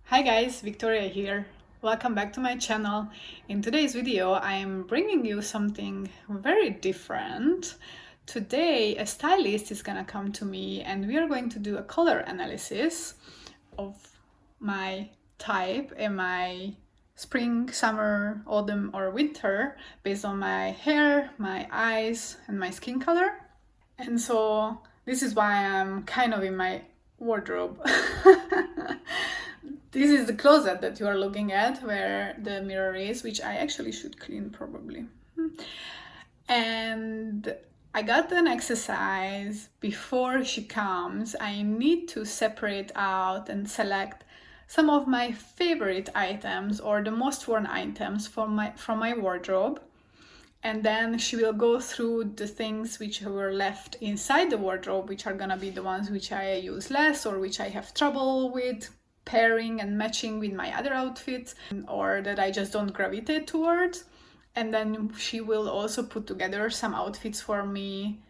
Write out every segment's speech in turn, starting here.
Hi guys, Victoria here. Welcome back to my channel. In today's video, I am bringing you something very different. Today, a stylist is gonna come to me and we are going to do a color analysis of my type and my spring, summer, autumn, or winter based on my hair, my eyes, and my skin color. And so this is why I'm kind of in my wardrobe. This is the closet that you are looking at where the mirror is, which I actually should clean probably. And I got an exercise before she comes. I need to separate out and select some of my favorite items or the most worn items from my wardrobe. And then she will go through the things which were left inside the wardrobe, which are gonna be the ones which I use less or which I have trouble with pairing and matching with my other outfits, or that I just don't gravitate towards. And then she will also put together some outfits for me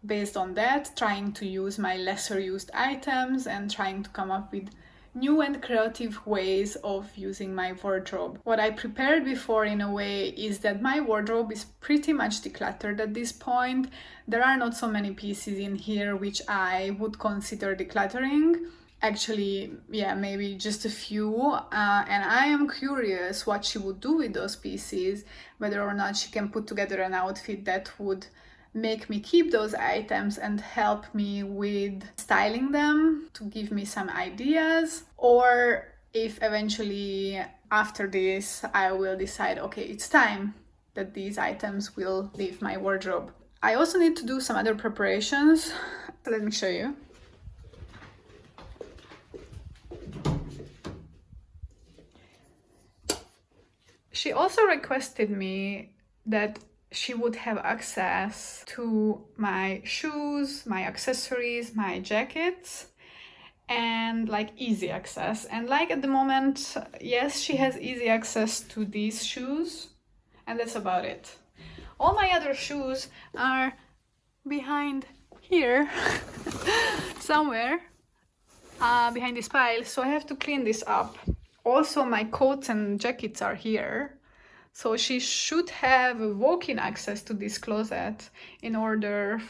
based on that, trying to use my lesser used items and trying to come up with new and creative ways of using my wardrobe. What I prepared before in a way is that my wardrobe is pretty much decluttered at this point. There are not so many pieces in here which I would consider decluttering. Actually, yeah, maybe just a few, and I am curious what she would do with those pieces, whether or not she can put together an outfit that would make me keep those items and help me with styling them to give me some ideas, or if eventually after this I will decide, okay, it's time that these items will leave my wardrobe. I also need to do some other preparations. Let me show you. She also requested me that she would have access to my shoes, my accessories, my jackets, and like easy access. And like at the moment, yes, she has easy access to these shoes, and that's about it. All my other shoes are behind here, somewhere, behind this pile, so I have to clean this up. Also, my coats and jackets are here. So she should have walk-in access to this closet in order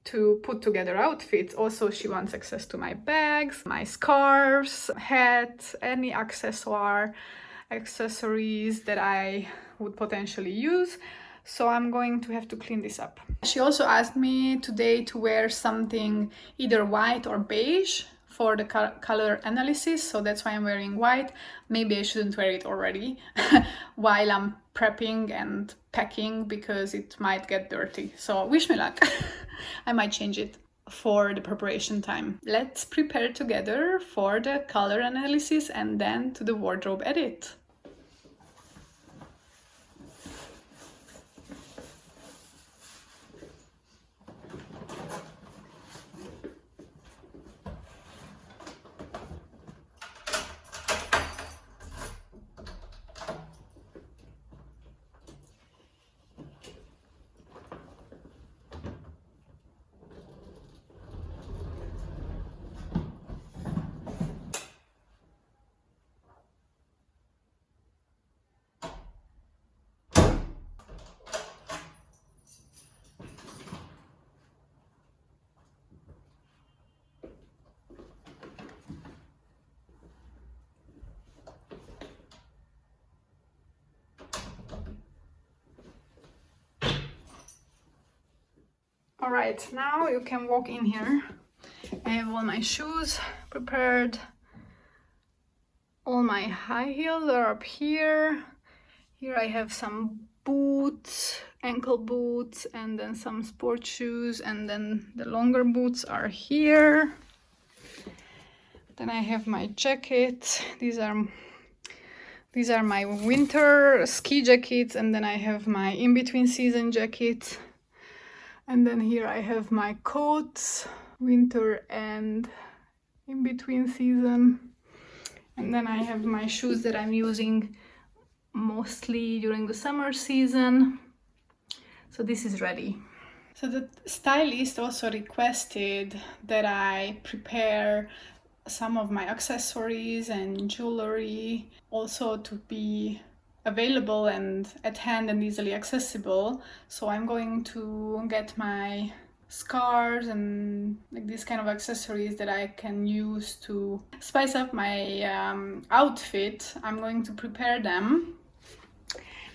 to put together outfits. Also, she wants access to my bags, my scarves, hat, any accessories that I would potentially use. So I'm going to have to clean this up. She also asked me today to wear something either white or beige for the color analysis, so that's why I'm wearing white. Maybe I shouldn't wear it already while I'm prepping and packing because it might get dirty. So wish me luck. I might change it for the preparation time. Let's prepare together for the color analysis and then to the wardrobe edit. All right, now you can walk in here. I have all my shoes prepared. All my high heels are up here. Here I have some boots, ankle boots, and then some sport shoes, and then the longer boots are here. Then I have my jacket. These are my winter ski jackets, and then I have my in-between season jacket. And then here I have my coats, winter and in-between season. And then I have my shoes that I'm using mostly during the summer season. So this is ready. So the stylist also requested that I prepare some of my accessories and jewelry also to be available and at hand and easily accessible. So I'm going to get my scarves and like these kind of accessories that I can use to spice up my outfit. I'm going to prepare them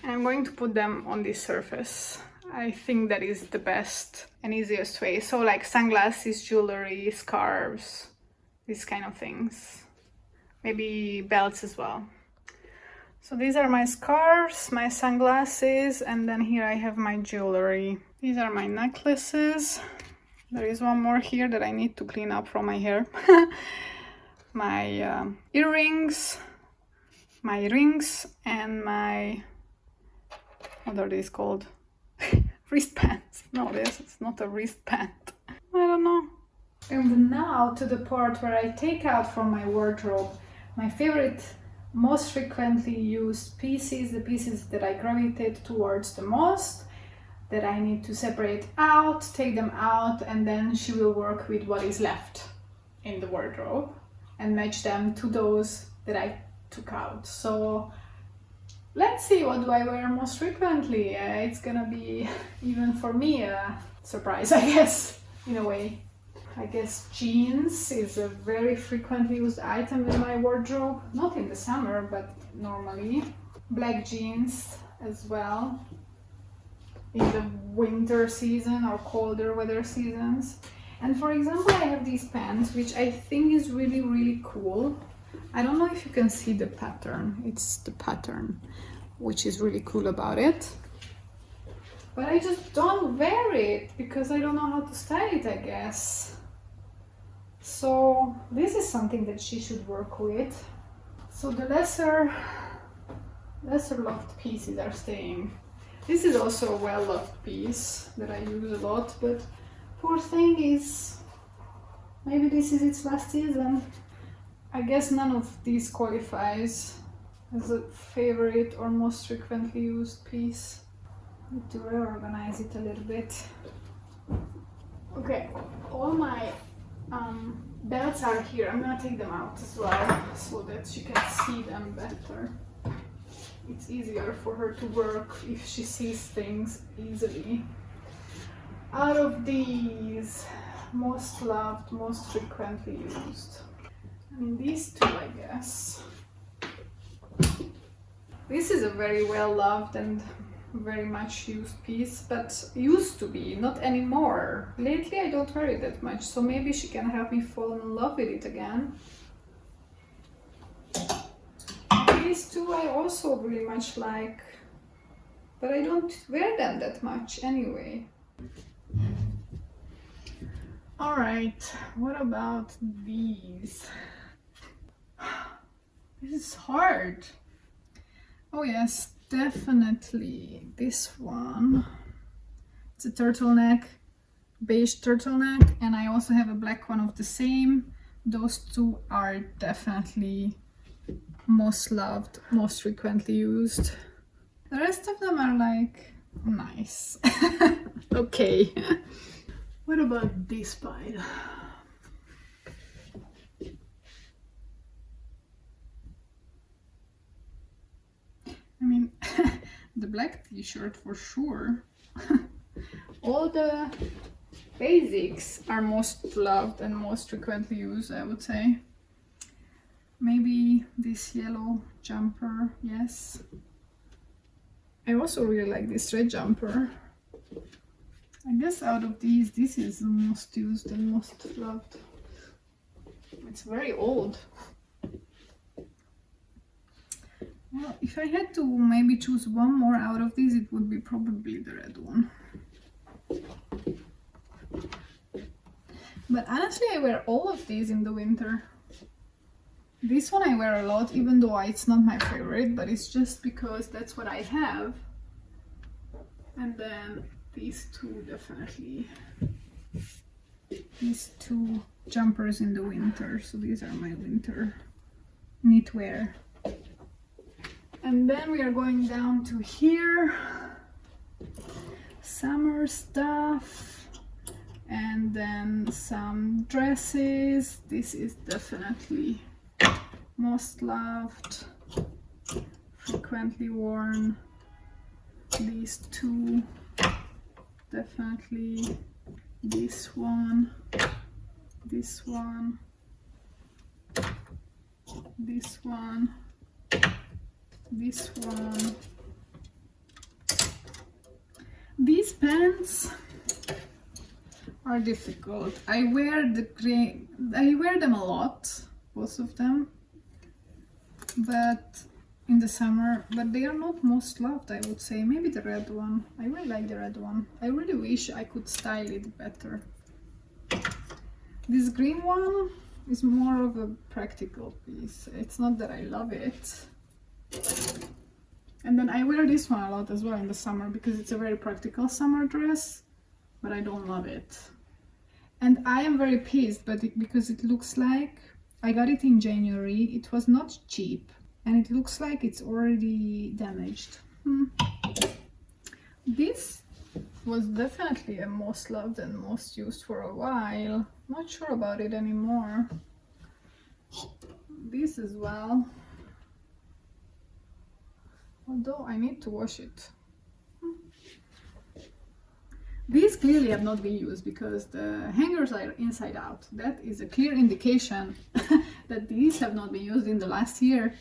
and I'm going to put them on this surface. I think that is the best and easiest way. So like sunglasses, jewelry, scarves, these kind of things. Maybe belts as well. So these are my scarves, my sunglasses, and then here I have my jewelry. These are my necklaces. There is one more here that I need to clean up from my hair. My earrings, my rings, and my, what are these called? Wristbands. No, this is not a wristband. I don't know. And now to the part where I take out from my wardrobe my favorite, most frequently used pieces, the pieces that I gravitate towards the most, that I need to separate out, take them out, and then she will work with what is left in the wardrobe and match them to those that I took out. So let's see, what do I wear most frequently? It's gonna be, even for me, a surprise, I guess, in a way. I guess jeans is a very frequently used item in my wardrobe. Not in the summer, but normally. Black jeans as well in the winter season or colder weather seasons. And for example, I have these pants, which I think is really, really cool. I don't know if you can see the pattern. It's the pattern, which is really cool about it. But I just don't wear it because I don't know how to style it, I guess. So this is something that she should work with. So the lesser loved pieces are staying. This is also a well-loved piece that I use a lot, but poor thing is, maybe this is its last season. I guess none of these qualifies as a favorite or most frequently used piece. Need to reorganize it a little bit. Okay, all my belts are here. I'm gonna take them out as well so that you can see them better. It's easier for her to work if she sees things easily. Out of these, most loved, most frequently used, I mean these two, I guess. This is a very well loved and very much used piece, but used to be, not anymore. Lately I don't wear it that much, so maybe she can help me fall in love with it again. These two I also really much like, but I don't wear them that much anyway. Alright, what about these? This is hard. Oh yes, definitely this one. It's a turtleneck, beige turtleneck, and I also have a black one of the same. Those two are definitely most loved, most frequently used. The rest of them are like nice. Okay. What about this pile? I mean, the black t-shirt for sure. All the basics are most loved and most frequently used, I would say. Maybe this yellow jumper, yes. I also really like this red jumper. I guess out of these, this is the most used and most loved. It's very old. Well, if I had to maybe choose one more out of these, it would be probably the red one. But honestly, I wear all of these in the winter. This one I wear a lot, even though it's not my favorite, but it's just because that's what I have. And then these two definitely. These two jumpers in the winter, so these are my winter knitwear. And then we are going down to here. Summer stuff. And then some dresses. This is definitely most loved, frequently worn. These two, definitely this one, this one, this one, this one. These pants are difficult. I wear them a lot, both of them, but in the summer, but they are not most loved, I would say. Maybe the red one. I really like the red one. I really wish I could style it better. This green one is more of a practical piece. It's not that I love it. And then I wear this one a lot as well in the summer because it's a very practical summer dress, but I don't love it. And I am very pissed, because it looks like I got it in January. It was not cheap, and it looks like it's already damaged. This was definitely a most loved and most used for a while. Not sure about it anymore. This as well. Although I need to wash it. These clearly have not been used because the hangers are inside out. That is a clear indication that these have not been used in the last year.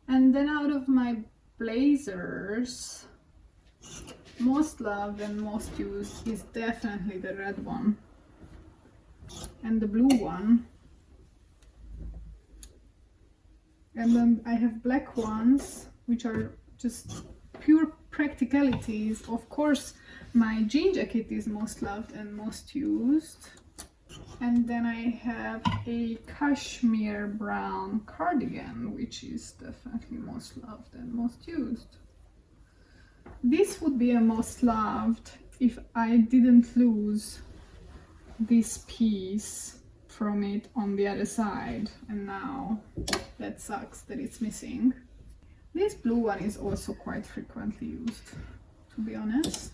And then out of my blazers, most loved and most used is definitely the red one and the blue one. And then I have black ones, which are just pure practicalities. Of course, my jean jacket is most loved and most used. And then I have a cashmere brown cardigan, which is definitely most loved and most used. This would be a most loved if I didn't lose this piece from it on the other side, and now that sucks that it's missing. This blue one is also quite frequently used, to be honest.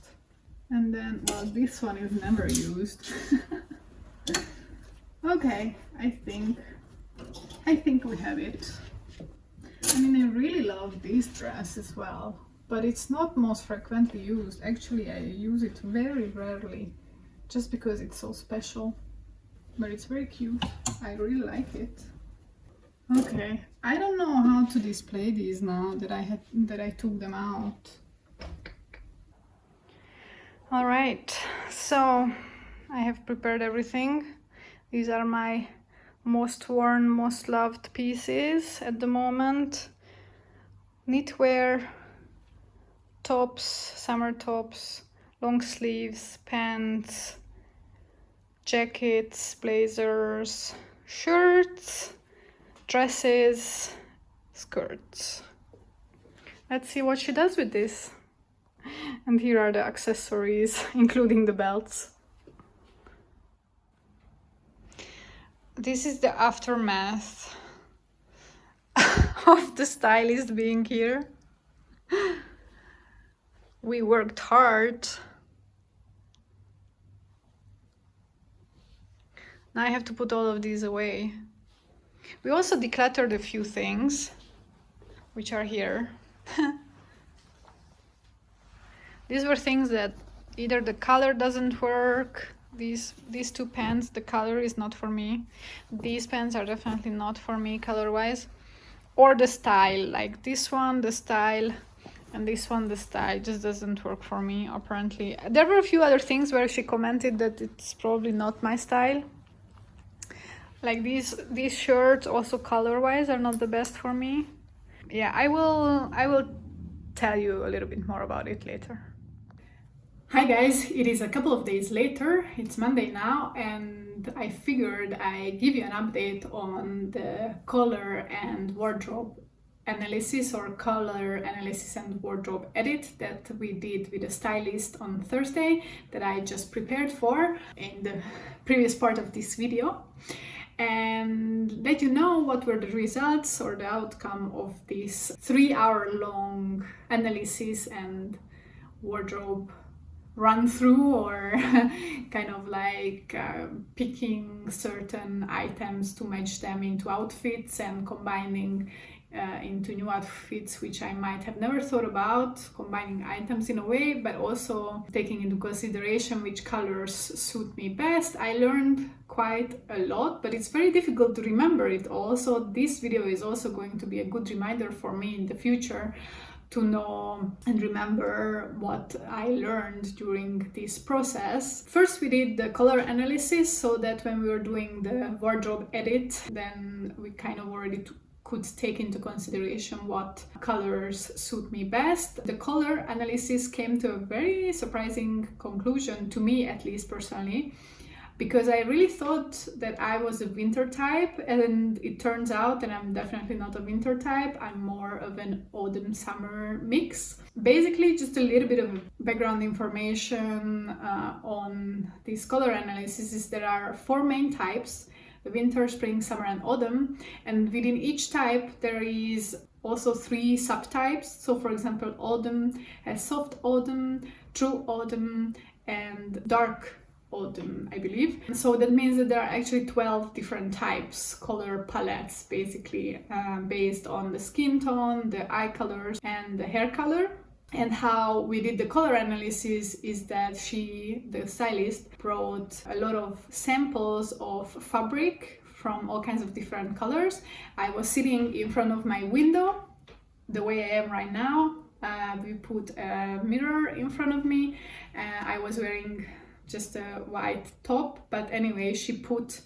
And then, well, this one is never used. Okay, I think we have it. I mean, I really love this dress as well, but it's not most frequently used. Actually, I use it very rarely, just because it's so special. But it's very cute. I really like it. Okay, I don't know how to display these now that I took them out. All right, so I have prepared everything. These are my most worn, most loved pieces at the moment. Knitwear, tops, summer tops, long sleeves, pants, jackets, blazers, shirts, dresses, skirts. Let's see what she does with this. And here are the accessories, including the belts. This is the aftermath of the stylist being here. We worked hard. Now I have to put all of these away. We also decluttered a few things, which are here. These were things that either the color doesn't work. These two pants, the color is not for me. These pants are definitely not for me color-wise. Or the style, like this one, the style, and this one, the style just doesn't work for me, apparently. There were a few other things where she commented that it's probably not my style. Like these shirts, also color-wise, are not the best for me. Yeah, I will tell you a little bit more about it later. Hi guys, it is a couple of days later. It's Monday now, and I figured I'd give you an update on the color and wardrobe analysis, or color analysis and wardrobe edit that we did with a stylist on Thursday, that I just prepared for in the previous part of this video, and let you know what were the results or the outcome of this 3-hour long analysis and wardrobe run through, or kind of like picking certain items to match them into outfits and combining into new outfits, which I might have never thought about, combining items in a way, but also taking into consideration which colors suit me best. I learned quite a lot, but it's very difficult to remember it all. So this video is also going to be a good reminder for me in the future to know and remember what I learned during this process. First, we did the color analysis so that when we were doing the wardrobe edit, then we kind of already could take into consideration what colors suit me best. The color analysis came to a very surprising conclusion, to me at least personally, because I really thought that I was a winter type, and it turns out that I'm definitely not a winter type. I'm more of an autumn-summer mix. Basically, just a little bit of background information on this color analysis is there are 4 main types: the winter, spring, summer, and autumn. And within each type, there is also 3 subtypes. So for example, autumn has soft autumn, true autumn, and dark autumn, I believe. So that means that there are actually 12 different types, color palettes, basically, based on the skin tone, the eye colors, and the hair color. And how we did the color analysis is that she, the stylist, brought a lot of samples of fabric from all kinds of different colors. I was sitting in front of my window, the way I am right now. We put a mirror in front of me. I was wearing just a white top, but anyway, she put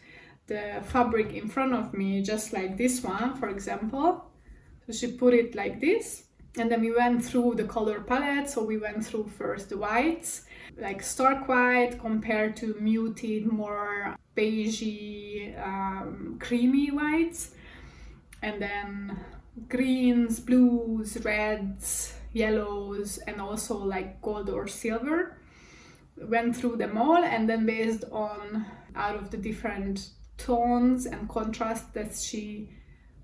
the fabric in front of me, just like this one, for example. So she put it like this. And then we went through the color palette. So we went through first the whites, like stark white compared to muted, more beigey, creamy whites. And then greens, blues, reds, yellows, and also like gold or silver. Went through them all, and then based on out of the different tones and contrast that she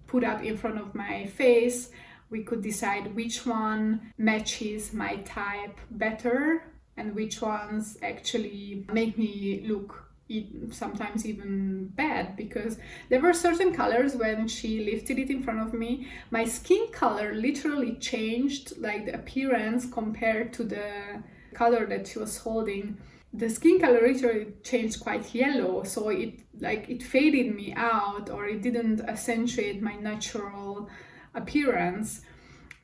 put up in front of my face, we could decide which one matches my type better and which ones actually make me look sometimes even bad, because there were certain colors when she lifted it in front of me, my skin color literally changed, like the appearance compared to the color that she was holding. The skin color literally changed quite yellow, so it faded me out, or it didn't accentuate my natural appearance.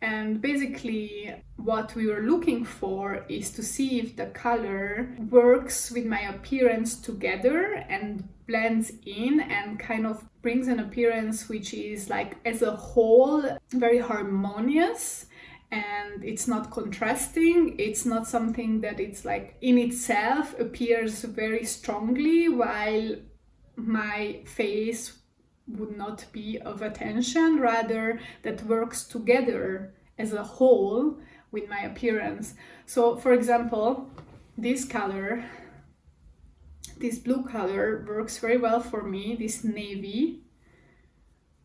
And basically what we were looking for is to see if the color works with my appearance together and blends in and kind of brings an appearance which is like as a whole very harmonious, and it's not contrasting. It's not something that it's like in itself appears very strongly while my face would not be of attention, rather that works together as a whole with my appearance. So for example, this color, this blue color works very well for me, this navy,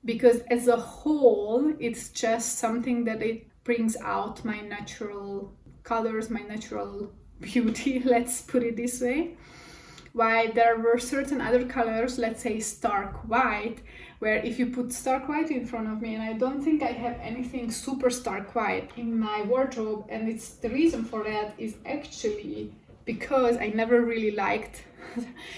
because as a whole it's just something that it brings out my natural colors, my natural beauty, let's put it this way. While there were certain other colors, let's say stark white, where if you put stark white in front of me, and I don't think I have anything super stark white in my wardrobe, and it's the reason for that is actually because I never really liked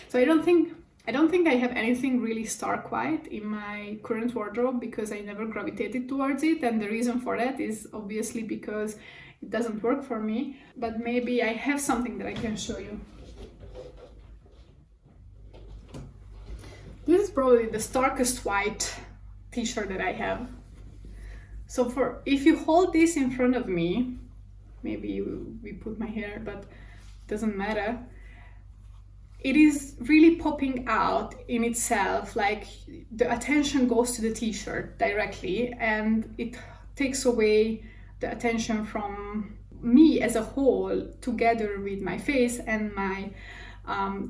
so I don't think I have anything really stark white in my current wardrobe, because I never gravitated towards it, and the reason for that is obviously because it doesn't work for me. But maybe I have something that I can show you. This is probably the starkest white t-shirt that I have. So if you hold this in front of me, maybe we put my hair, but it doesn't matter. It is really popping out in itself, like the attention goes to the t-shirt directly, and it takes away the attention from me as a whole together with my face and my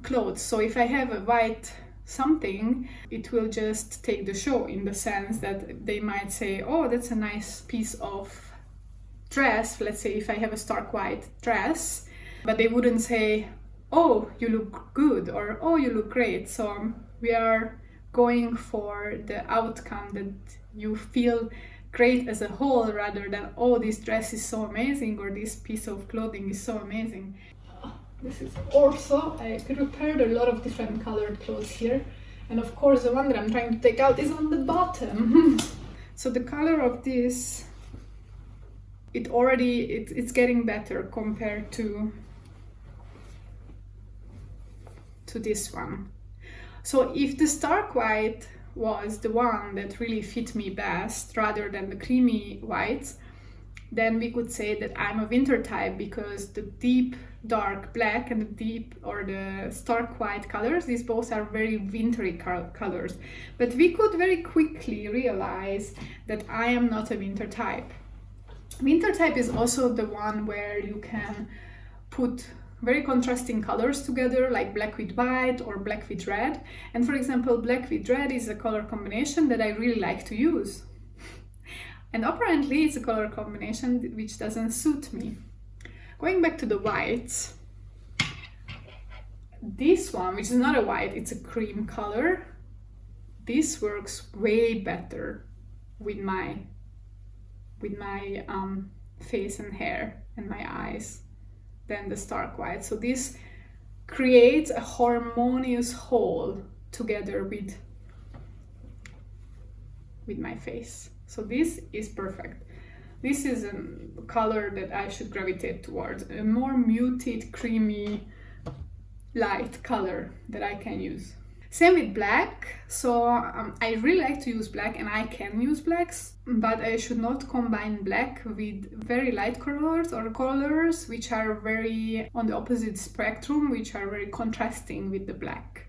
clothes. So if I have a white something, it will just take the show, in the sense that they might say, oh, that's a nice piece of dress. Let's say if I have a stark white dress, but they wouldn't say, oh, you look good, or oh, you look great. So we are going for the outcome that you feel great as a whole, rather than, oh, this dress is so amazing, or this piece of clothing is so amazing. This is also, I prepared a lot of different colored clothes here, and of course the one that I'm trying to take out is on the bottom. So the color of this, it's getting better compared to this one. So if the stark white was the one that really fit me best rather than the creamy whites, then we could say that I'm a winter type, because the deep dark black and the deep or the stark white colors, these both are very wintry colors. But we could very quickly realize that I am not a winter type. Winter type is also the one where you can put very contrasting colors together, like black with white or black with red. And for example, black with red is a color combination that I really like to use. And apparently it's a color combination which doesn't suit me. Going back to the whites, this one, which is not a white, it's a cream color, this works way better with my face and hair and my eyes than the stark white. So this creates a harmonious whole together with my face. So this is perfect. This is a color that I should gravitate towards, a more muted, creamy, light color that I can use. Same with black. So I really like to use black, and I can use blacks, but I should not combine black with very light colors or colors which are very on the opposite spectrum, which are very contrasting with the black.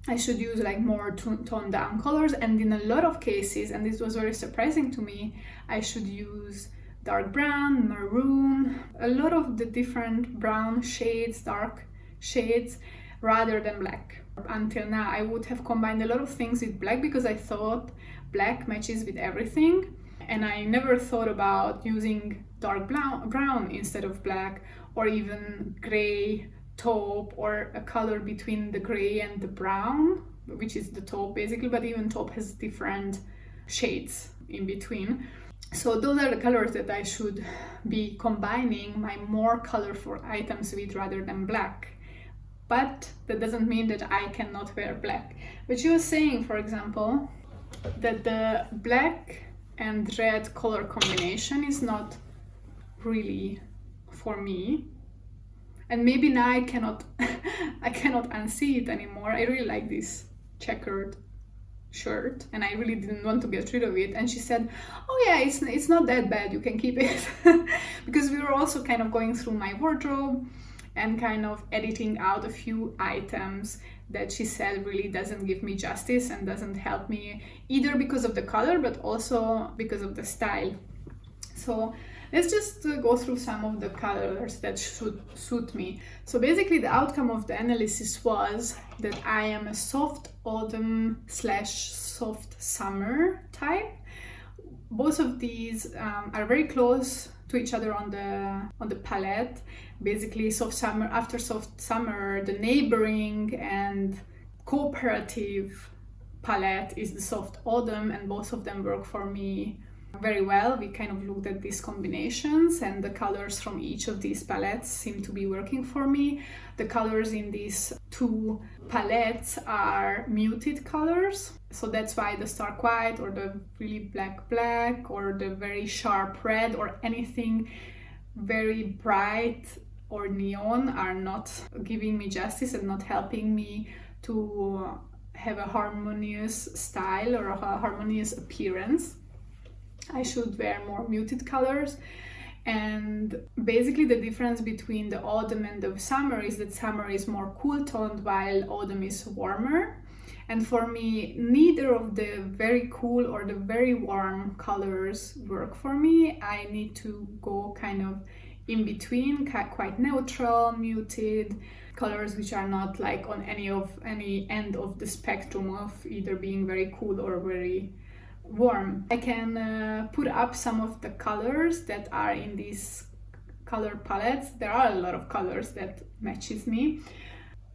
I should use like more toned down colors, and in a lot of cases, and this was very surprising to me, I should use dark brown, maroon, a lot of the different brown shades, dark shades, rather than black. Until now, I would have combined a lot of things with black because I thought black matches with everything, and I never thought about using dark brown instead of black, or even gray taupe, or a color between the gray and the brown, which is the taupe basically, but even taupe has different shades in between. So those are the colors that I should be combining my more colorful items with rather than black. But that doesn't mean that I cannot wear black. But you were saying, for example, that the black and red color combination is not really for me. And maybe now I cannot unsee it anymore. I really like this checkered shirt, and I really didn't want to get rid of it. And she said, oh yeah, it's not that bad, you can keep it. Because we were also kind of going through my wardrobe and kind of editing out a few items that she said really doesn't give me justice and doesn't help me, either because of the color but also because of the style. So let's just go through some of the colors that should suit me. So basically the outcome of the analysis was that I am a soft autumn / soft summer type. Both of these are very close to each other on the palette. Basically, after soft summer, the neighboring and cooperative palette is the soft autumn, and both of them work for me very well. We kind of looked at these combinations, and the colors from each of these palettes seem to be working for me. The colors in these two palettes are muted colors, so that's why the stark white or the really black or the very sharp red or anything very bright or neon are not giving me justice and not helping me to have a harmonious style or a harmonious appearance. I should wear more muted colors. And basically the difference between the autumn and the summer is that summer is more cool toned while autumn is warmer. And for me, neither of the very cool or the very warm colors work for me. I need to go kind of in between, quite neutral, muted colors which are not like on any end of the spectrum of either being very cool or very warm. I can put up some of the colors that are in these color palettes. There are a lot of colors that matches me.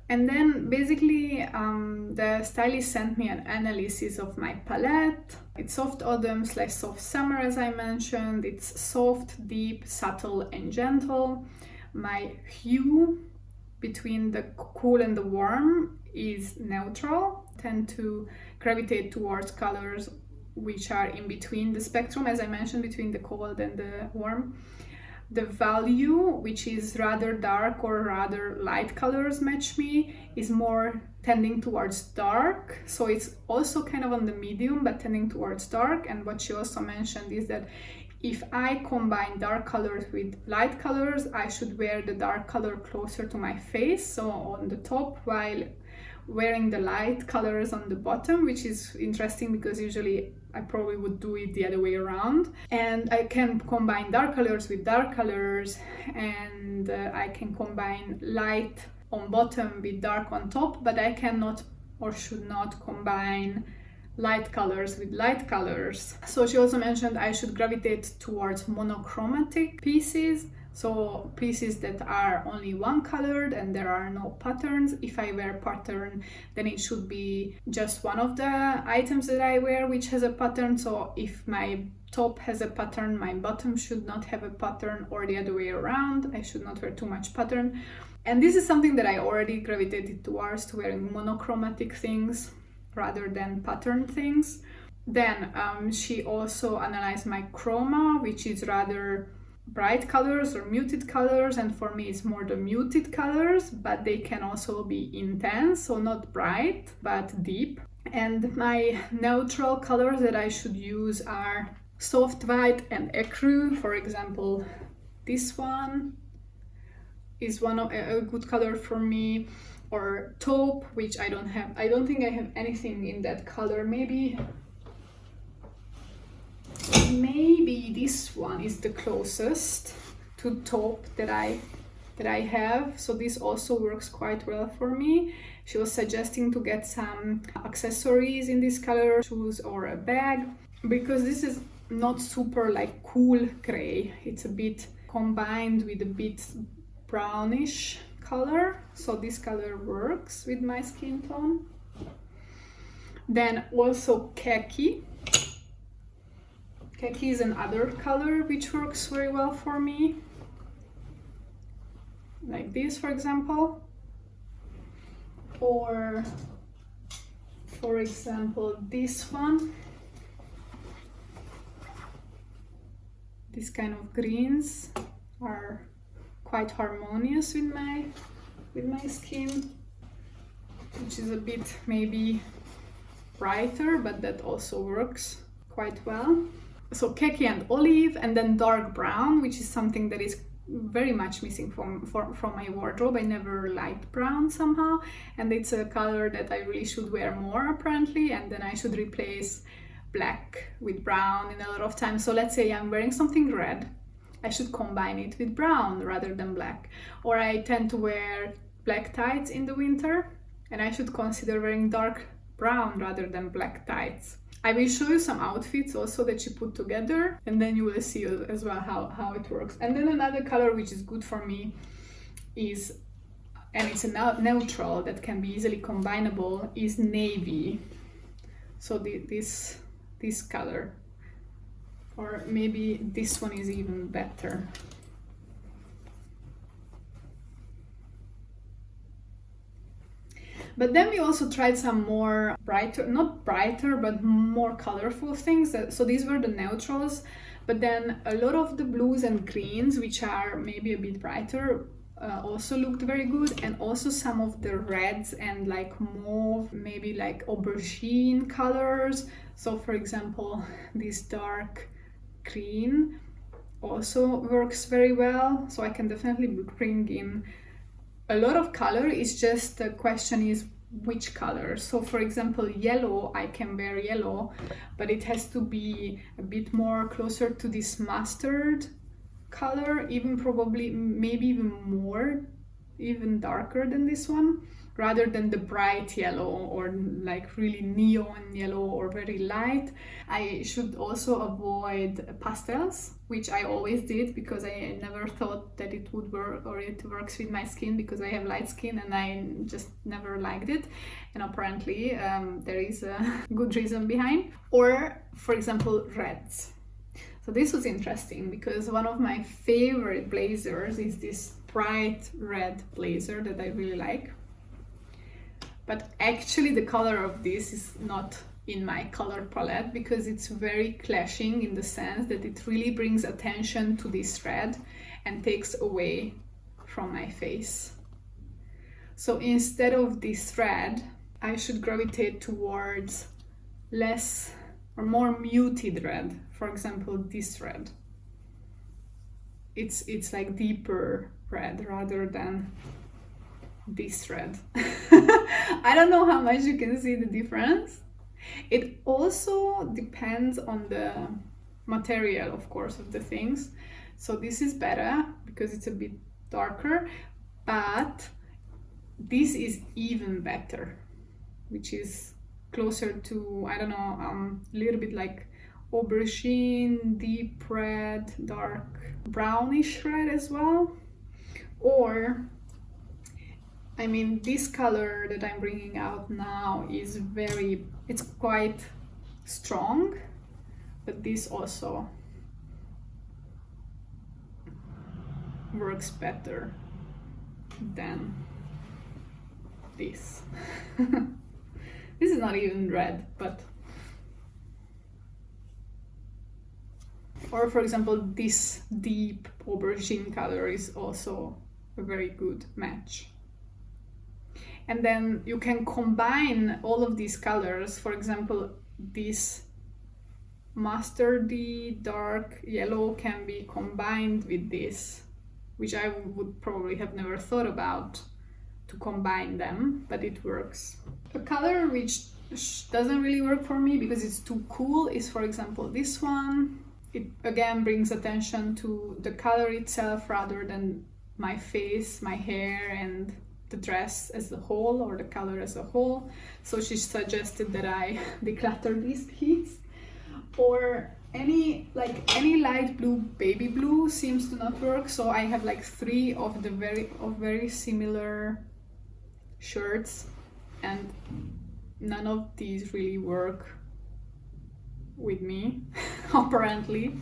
And then basically the stylist sent me an analysis of my palette. It's soft autumn / soft summer, as I mentioned. It's soft, deep, subtle, and gentle. My hue between the cool and the warm is neutral. I tend to gravitate towards colors which are in between the spectrum, as I mentioned, between the cold and the warm. The value, which is rather dark or rather light colors match me, is more tending towards dark. So it's also kind of on the medium, but tending towards dark. And what she also mentioned is that if I combine dark colors with light colors, I should wear the dark color closer to my face, so on the top, while wearing the light colors on the bottom, which is interesting because usually I probably would do it the other way around. And I can combine dark colors with dark colors, and I can combine light on bottom with dark on top, but I cannot or should not combine light colors with light colors. So she also mentioned I should gravitate towards monochromatic pieces, so pieces that are only one colored and there are no patterns. If I wear pattern, then it should be just one of the items that I wear which has a pattern. So if my top has a pattern, my bottom should not have a pattern, or the other way around. I should not wear too much pattern. And this is something that I already gravitated towards, to wearing monochromatic things rather than pattern things. Then she also analyzed my chroma, which is rather bright colors or muted colors, and for me it's more the muted colors, but they can also be intense, so not bright but deep. And my neutral colors that I should use are soft white and ecru. For example, this one is one of a good color for me, or taupe, which I don't have. I don't think I have anything in that color. Maybe this one is the closest to taupe that I have. So this also works quite well for me. She was suggesting to get some accessories in this color, shoes or a bag, because this is not super like cool gray. It's a bit combined with a bit brownish color, so this color works with my skin tone. Then also khaki. Khaki is another color which works very well for me, like this, for example. Or for example, this one. These kind of greens are quite harmonious with my skin, which is a bit maybe brighter, but that also works quite well. So khaki and olive, and then dark brown, which is something that is very much missing from my wardrobe. I never liked brown somehow, and it's a color that I really should wear more apparently, and then I should replace black with brown in a lot of times. So let's say I'm wearing something red, I should combine it with brown rather than black. Or I tend to wear black tights in the winter, and I should consider wearing dark brown rather than black tights. I will show you some outfits also that she put together, and then you will see as well how it works. And then another color which is good for me is, and it's a neutral that can be easily combinable, is navy. So this color, or maybe this one is even better. But then we also tried some more brighter, not brighter, but more colorful things. So these were the neutrals, but then a lot of the blues and greens, which are maybe a bit brighter, also looked very good. And also some of the reds and like mauve, maybe like aubergine colors. So for example, this dark green also works very well. So I can definitely bring in a lot of color. Is just the question is which color. So for example, yellow, I can wear yellow, but it has to be a bit more closer to this mustard color, even probably maybe even more, even darker than this one. rather than the bright yellow or like really neon yellow or very light. I should also avoid pastels, which I always did because I never thought that it would work or it works with my skin, because I have light skin and I just never liked it. And apparently there is a good reason behind. Or, for example, reds. So this was interesting because one of my favorite blazers is this bright red blazer that I really like. But actually the color of this is not in my color palette because it's very clashing in the sense that it really brings attention to this red and takes away from my face. So instead of this red, I should gravitate towards less or more muted red. For example, this red. It's like deeper red rather than this red. I don't know how much you can see the difference. It also depends on the material, of course, of the things. So this is better because it's a bit darker, but this is even better, which is closer to, I don't know, a little bit like aubergine, deep red, dark brownish red as well. Or, I mean, this color that I'm bringing out now is it's quite strong, but this also works better than this. This is not even red, but... Or for example, this deep aubergine color is also a very good match. And then you can combine all of these colors. For example, this mustardy dark yellow can be combined with this, which I would probably have never thought about to combine them, but it works. A color which doesn't really work for me because it's too cool is, for example, this one. It again brings attention to the color itself rather than my face, my hair, and the dress as a whole, or the color as a whole. So she suggested that I declutter these keys. Or any light blue, baby blue seems to not work. So I have like 3 of the very similar shirts, and none of these really work with me, apparently.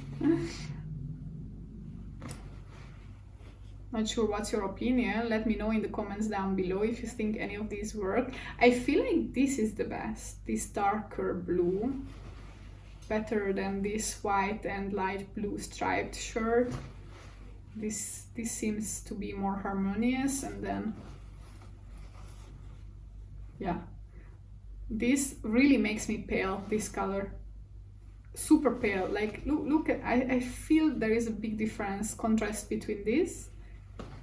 Not sure what's your opinion. Let me know in the comments down below if you think any of these work. I feel like this is the best, this darker blue, better than this white and light blue striped shirt. This seems to be more harmonious, and then yeah, this really makes me pale, this color. Super pale, like look at, I feel there is a big difference, contrast between this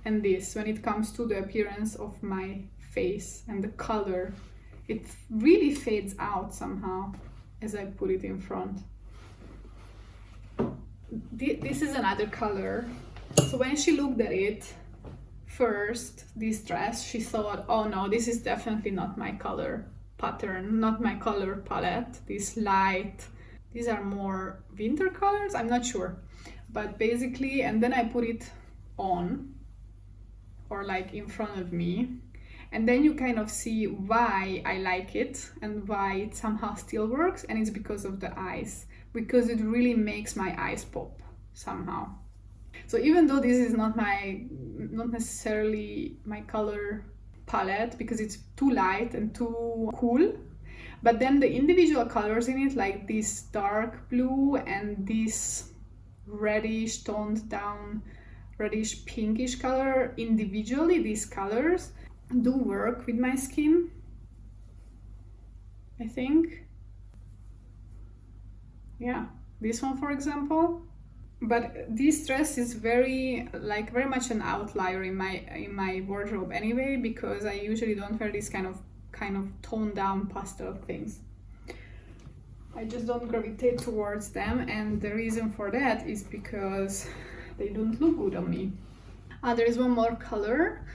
and this when it comes to the appearance of my face and the color. It really fades out somehow as I put it in front. This is another color. So when she looked at it first, this dress, she thought, oh no, this is definitely not my color pattern, not my color palette. This light, these are more winter colors, I'm not sure. But basically, and then I put it on, or like in front of me, and then you kind of see why I like it and why it somehow still works, and it's because of the eyes, because it really makes my eyes pop somehow. So even though this is not necessarily my color palette because it's too light and too cool, but then the individual colors in it, like this dark blue and this reddish toned down reddish pinkish color, individually these colors do work with my skin, I think. Yeah, this one for example. But this dress is very much an outlier in my wardrobe anyway, because I usually don't wear this kind of toned down pastel things. I just don't gravitate towards them, and the reason for that is because they don't look good on me. There is one more color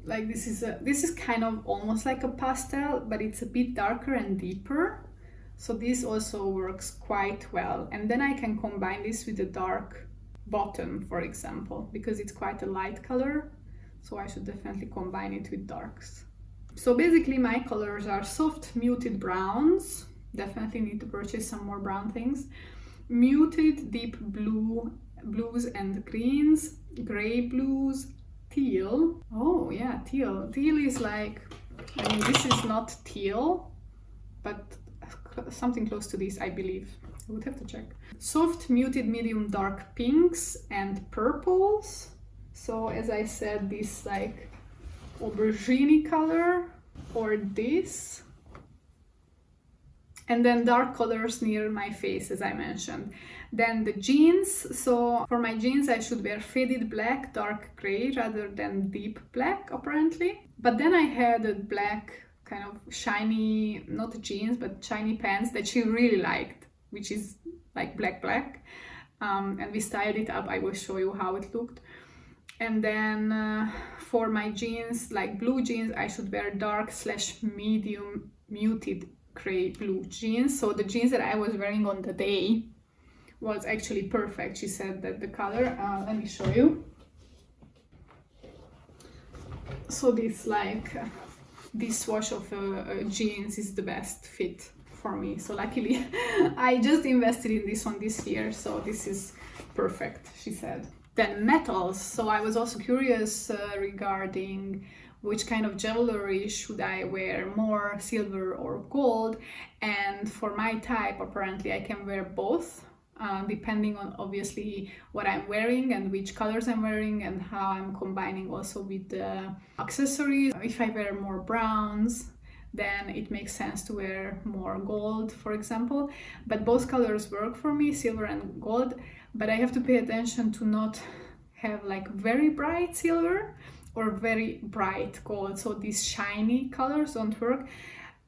like this is kind of almost like a pastel, but it's a bit darker and deeper. So this also works quite well. And then I can combine this with a dark bottom, for example, because it's quite a light color. So I should definitely combine it with darks. So basically my colors are soft muted browns. Definitely need to purchase some more brown things. Muted deep blues and greens, gray blues, teal. Oh yeah, teal. Teal is like, I mean, this is not teal, but something close to this, I believe. I would have to check. Soft muted medium dark pinks and purples. So as I said, this like aubergine color, or this. And then dark colors near my face, as I mentioned. Then the jeans. So for my jeans, I should wear faded black, dark gray, rather than deep black, apparently. But then I had a black kind of shiny, not jeans, but shiny pants that she really liked, which is like black. And we styled it up. I will show you how it looked. And then for my jeans, like blue jeans, I should wear dark/medium muted gray blue jeans. So the jeans that I was wearing on the day was actually perfect. She said that the color, let me show you. So this like this wash of jeans is the best fit for me. So luckily I just invested in this one this year, so this is perfect, she said. Then metals. So I was also curious regarding which kind of jewelry should I wear more, silver or gold. And for my type, apparently I can wear both, depending on obviously what I'm wearing and which colors I'm wearing and how I'm combining also with the accessories. If I wear more browns, then it makes sense to wear more gold, for example. But both colors work for me, silver and gold. But I have to pay attention to not have like very bright silver or very bright gold. So these shiny colors don't work.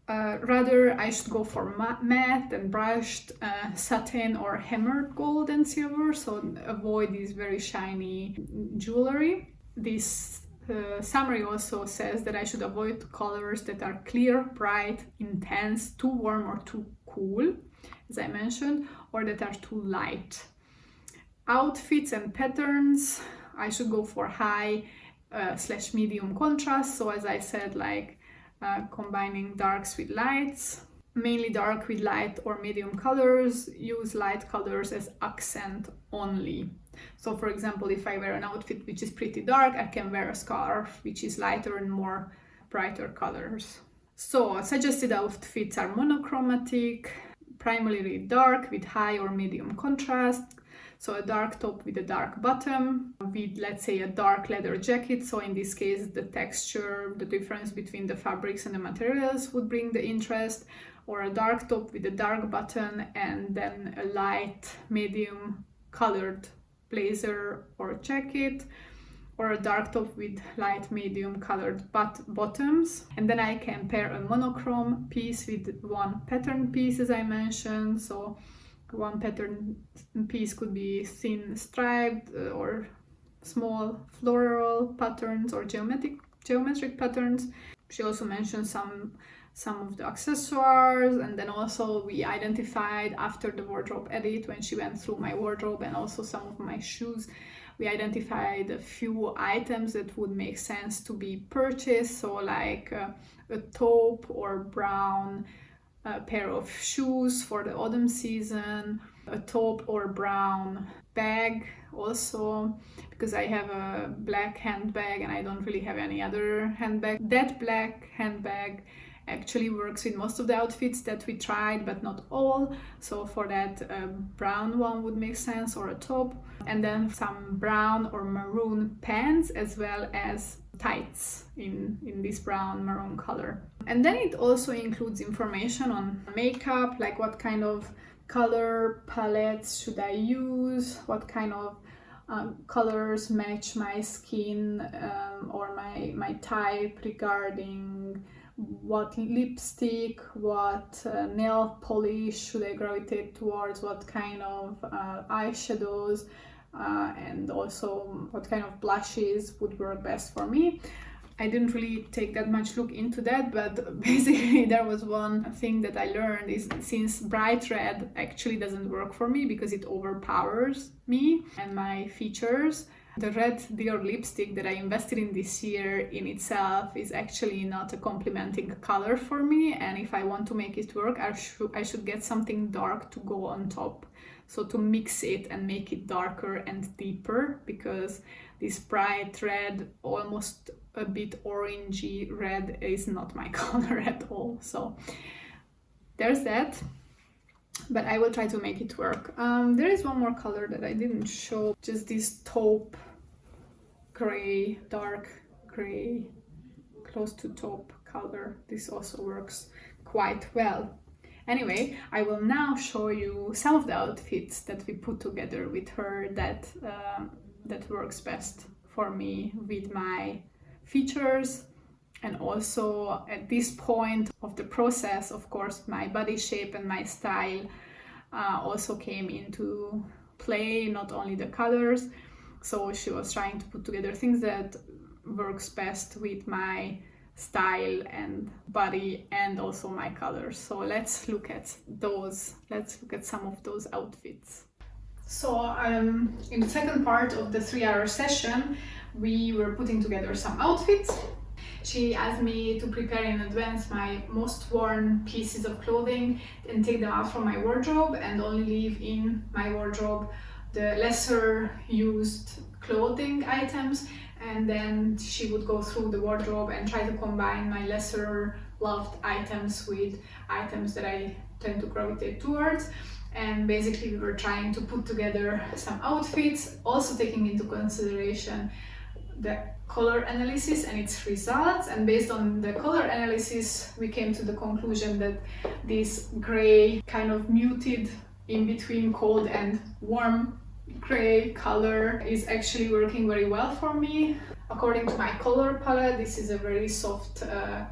Rather, I should go for matte and brushed satin or hammered gold and silver. So avoid these very shiny jewelry. This summary also says that I should avoid colors that are clear, bright, intense, too warm or too cool, as I mentioned, or that are too light. Outfits and patterns, I should go for high/medium contrast. So as I said, like combining darks with lights, mainly dark with light or medium colors. Use light colors as accent only. So for example, if I wear an outfit which is pretty dark, I can wear a scarf which is lighter and more brighter colors. So suggested outfits are monochromatic, primarily dark with high or medium contrast. So a dark top with a dark bottom, with let's say a dark leather jacket. So in this case, the texture, the difference between the fabrics and the materials would bring the interest. Or a dark top with a dark button and then a light medium colored blazer or jacket. Or a dark top with light medium colored bottoms. And then I can pair a monochrome piece with one pattern piece, as I mentioned. So one pattern piece could be thin striped or small floral patterns or geometric patterns. She also mentioned some of the accessories, and then also we identified after the wardrobe edit, when she went through my wardrobe and also some of my shoes, we identified a few items that would make sense to be purchased. So like a taupe or brown pair of shoes for the autumn season, a taupe or brown bag also, because I have a black handbag and I don't really have any other handbag. That black handbag actually works with most of the outfits that we tried, but not all. So for that, a brown one would make sense, or a top. And then some brown or maroon pants, as well as tights in this brown maroon color. And then it also includes information on makeup, like what kind of color palettes should I use, what kind of colors match my skin or my type, regarding what lipstick, what nail polish should I gravitate towards, what kind of eyeshadows, and also what kind of blushes would work best for me. I didn't really take that much look into that, but basically there was one thing that I learned is since bright red actually doesn't work for me because it overpowers me and my features. The red Dior lipstick that I invested in this year in itself is actually not a complementing color for me, and if I want to make it work, I should get something dark to go on top. So to mix it and make it darker and deeper, because this bright red, almost a bit orangey red is not my color at all. So there's that, but I will try to make it work. There is one more color that I didn't show, just this taupe gray, dark gray, close to taupe color. This also works quite well. Anyway, I will now show you some of the outfits that we put together with her that works best for me with my features. And also at this point of the process, of course, my body shape and my style also came into play, not only the colors. So she was trying to put together things that works best with my style and body and also my colors. So let's look at those. Let's look at some of those outfits. So in the second part of the 3-hour session, we were putting together some outfits. She asked me to prepare in advance my most worn pieces of clothing and take them out from my wardrobe and only leave in my wardrobe the lesser used clothing items, and then she would go through the wardrobe and try to combine my lesser loved items with items that I tend to gravitate towards. And basically we were trying to put together some outfits, also taking into consideration the color analysis and its results. And based on the color analysis, we came to the conclusion that this gray, kind of muted in between cold and warm gray color is actually working very well for me. According to my color palette, this is a very soft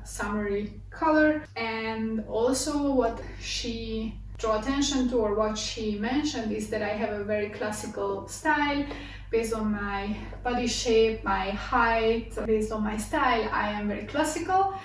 summery color. And also what she drew attention to, or what she mentioned, is that I have a very classical style. Based on my body shape, my height, based on my style, I am very classical,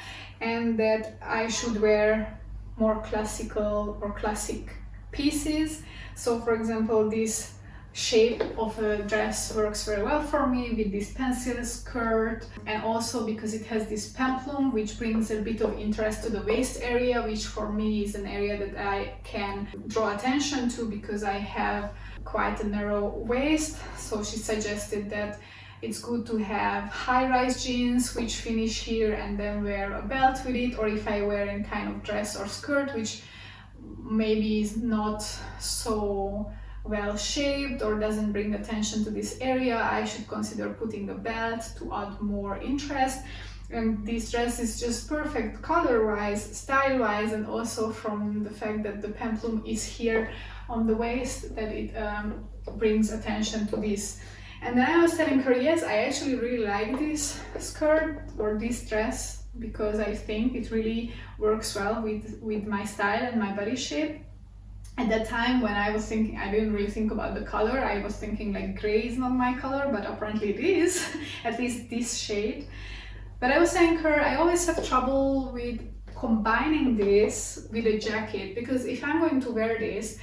and that I should wear more classical or classic pieces. So for example, this shape of a dress works very well for me with this pencil skirt, and also because it has this peplum, which brings a bit of interest to the waist area, which for me is an area that I can draw attention to because I have quite a narrow waist. So she suggested that it's good to have high-rise jeans which finish here and then wear a belt with it, or if I wear in kind of dress or skirt which maybe is not so well shaped or doesn't bring attention to this area, I should consider putting a belt to add more interest. And this dress is just perfect color-wise, style-wise, and also from the fact that the peplum is here on the waist, that it brings attention to this. And then I was telling her, yes, I actually really like this skirt or this dress because I think it really works well with my style and my body shape. At that time when I was thinking, I didn't really think about the color. I was thinking like gray is not my color, but apparently it is, at least this shade. But I was saying her, I always have trouble with combining this with a jacket, because if I'm going to wear this,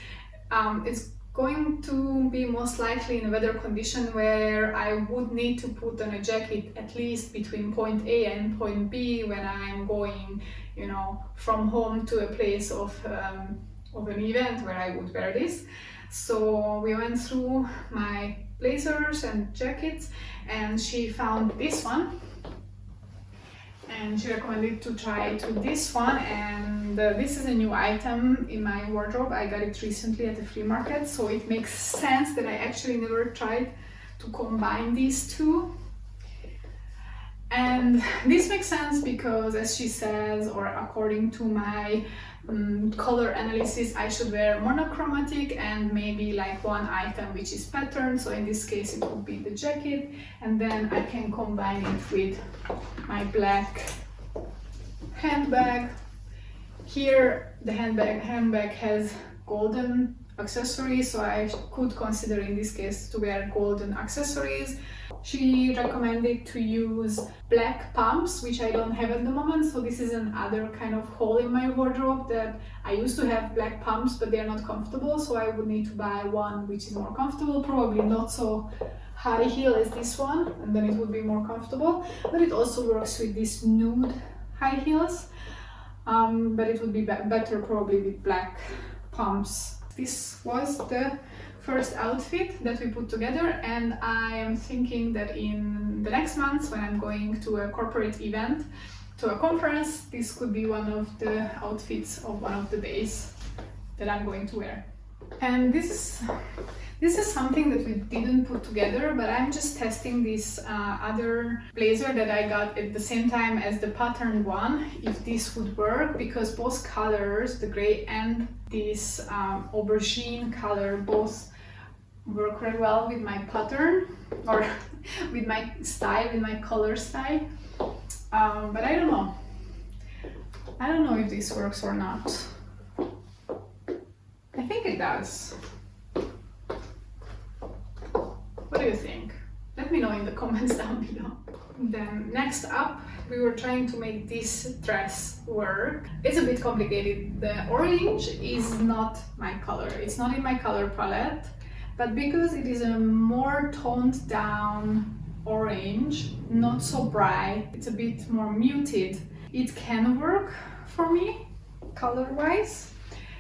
it's going to be most likely in a weather condition where I would need to put on a jacket at least between point A and point B when I'm going, you know, from home to a place of an event where I would wear this. So we went through my blazers and jackets, and she found this one, and she recommended to try to this one. And this is a new item in my wardrobe. I got it recently at the flea market, so it makes sense that I actually never tried to combine these two. And this makes sense because, as she says, or according to my color analysis, I should wear monochromatic and maybe like one item which is patterned. So in this case it would be the jacket, and then I can combine it with my black handbag. Here the handbag has golden accessories, so I could consider in this case to wear golden accessories. She recommended to use black pumps, which I don't have at the moment, so this is another kind of hole in my wardrobe that I used to have black pumps, but they're not comfortable, so I would need to buy one which is more comfortable, probably not so high heel as this one, and then it would be more comfortable, but it also works with these nude high heels, but it would be better probably with black pumps. This was the first outfit that we put together, and I am thinking that in the next months when I'm going to a corporate event, to a conference, this could be one of the outfits of one of the days that I'm going to wear. And this is something that we didn't put together, but I'm just testing this other blazer that I got at the same time as the patterned one, if this would work, because both colors, the gray and this aubergine color, both work very well with my pattern, or with my style, with my color style. But I don't know. I don't know if this works or not. I think it does. What do you think? Let me know in the comments down below. Then next up, we were trying to make this dress work. It's a bit complicated. The orange is not my color. It's not in my color palette, but because it is a more toned down orange, not so bright, it's a bit more muted, it can work for me color-wise.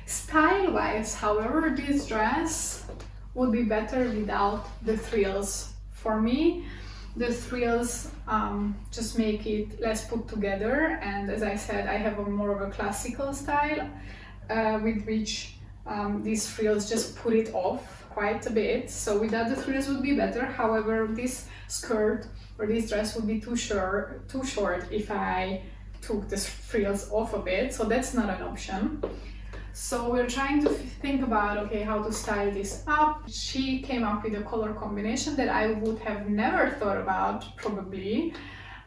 Style-wise, however, this dress would be better without the frills. For me, the frills just make it less put together, and as I said, I have a more of a classical style with which these frills just put it off quite a bit. So without the frills would be better. However, this skirt or this dress would be too short if I took the frills off of it, so that's not an option. So we're trying to think about, okay, how to style this up. She came up with a color combination that I would have never thought about, probably,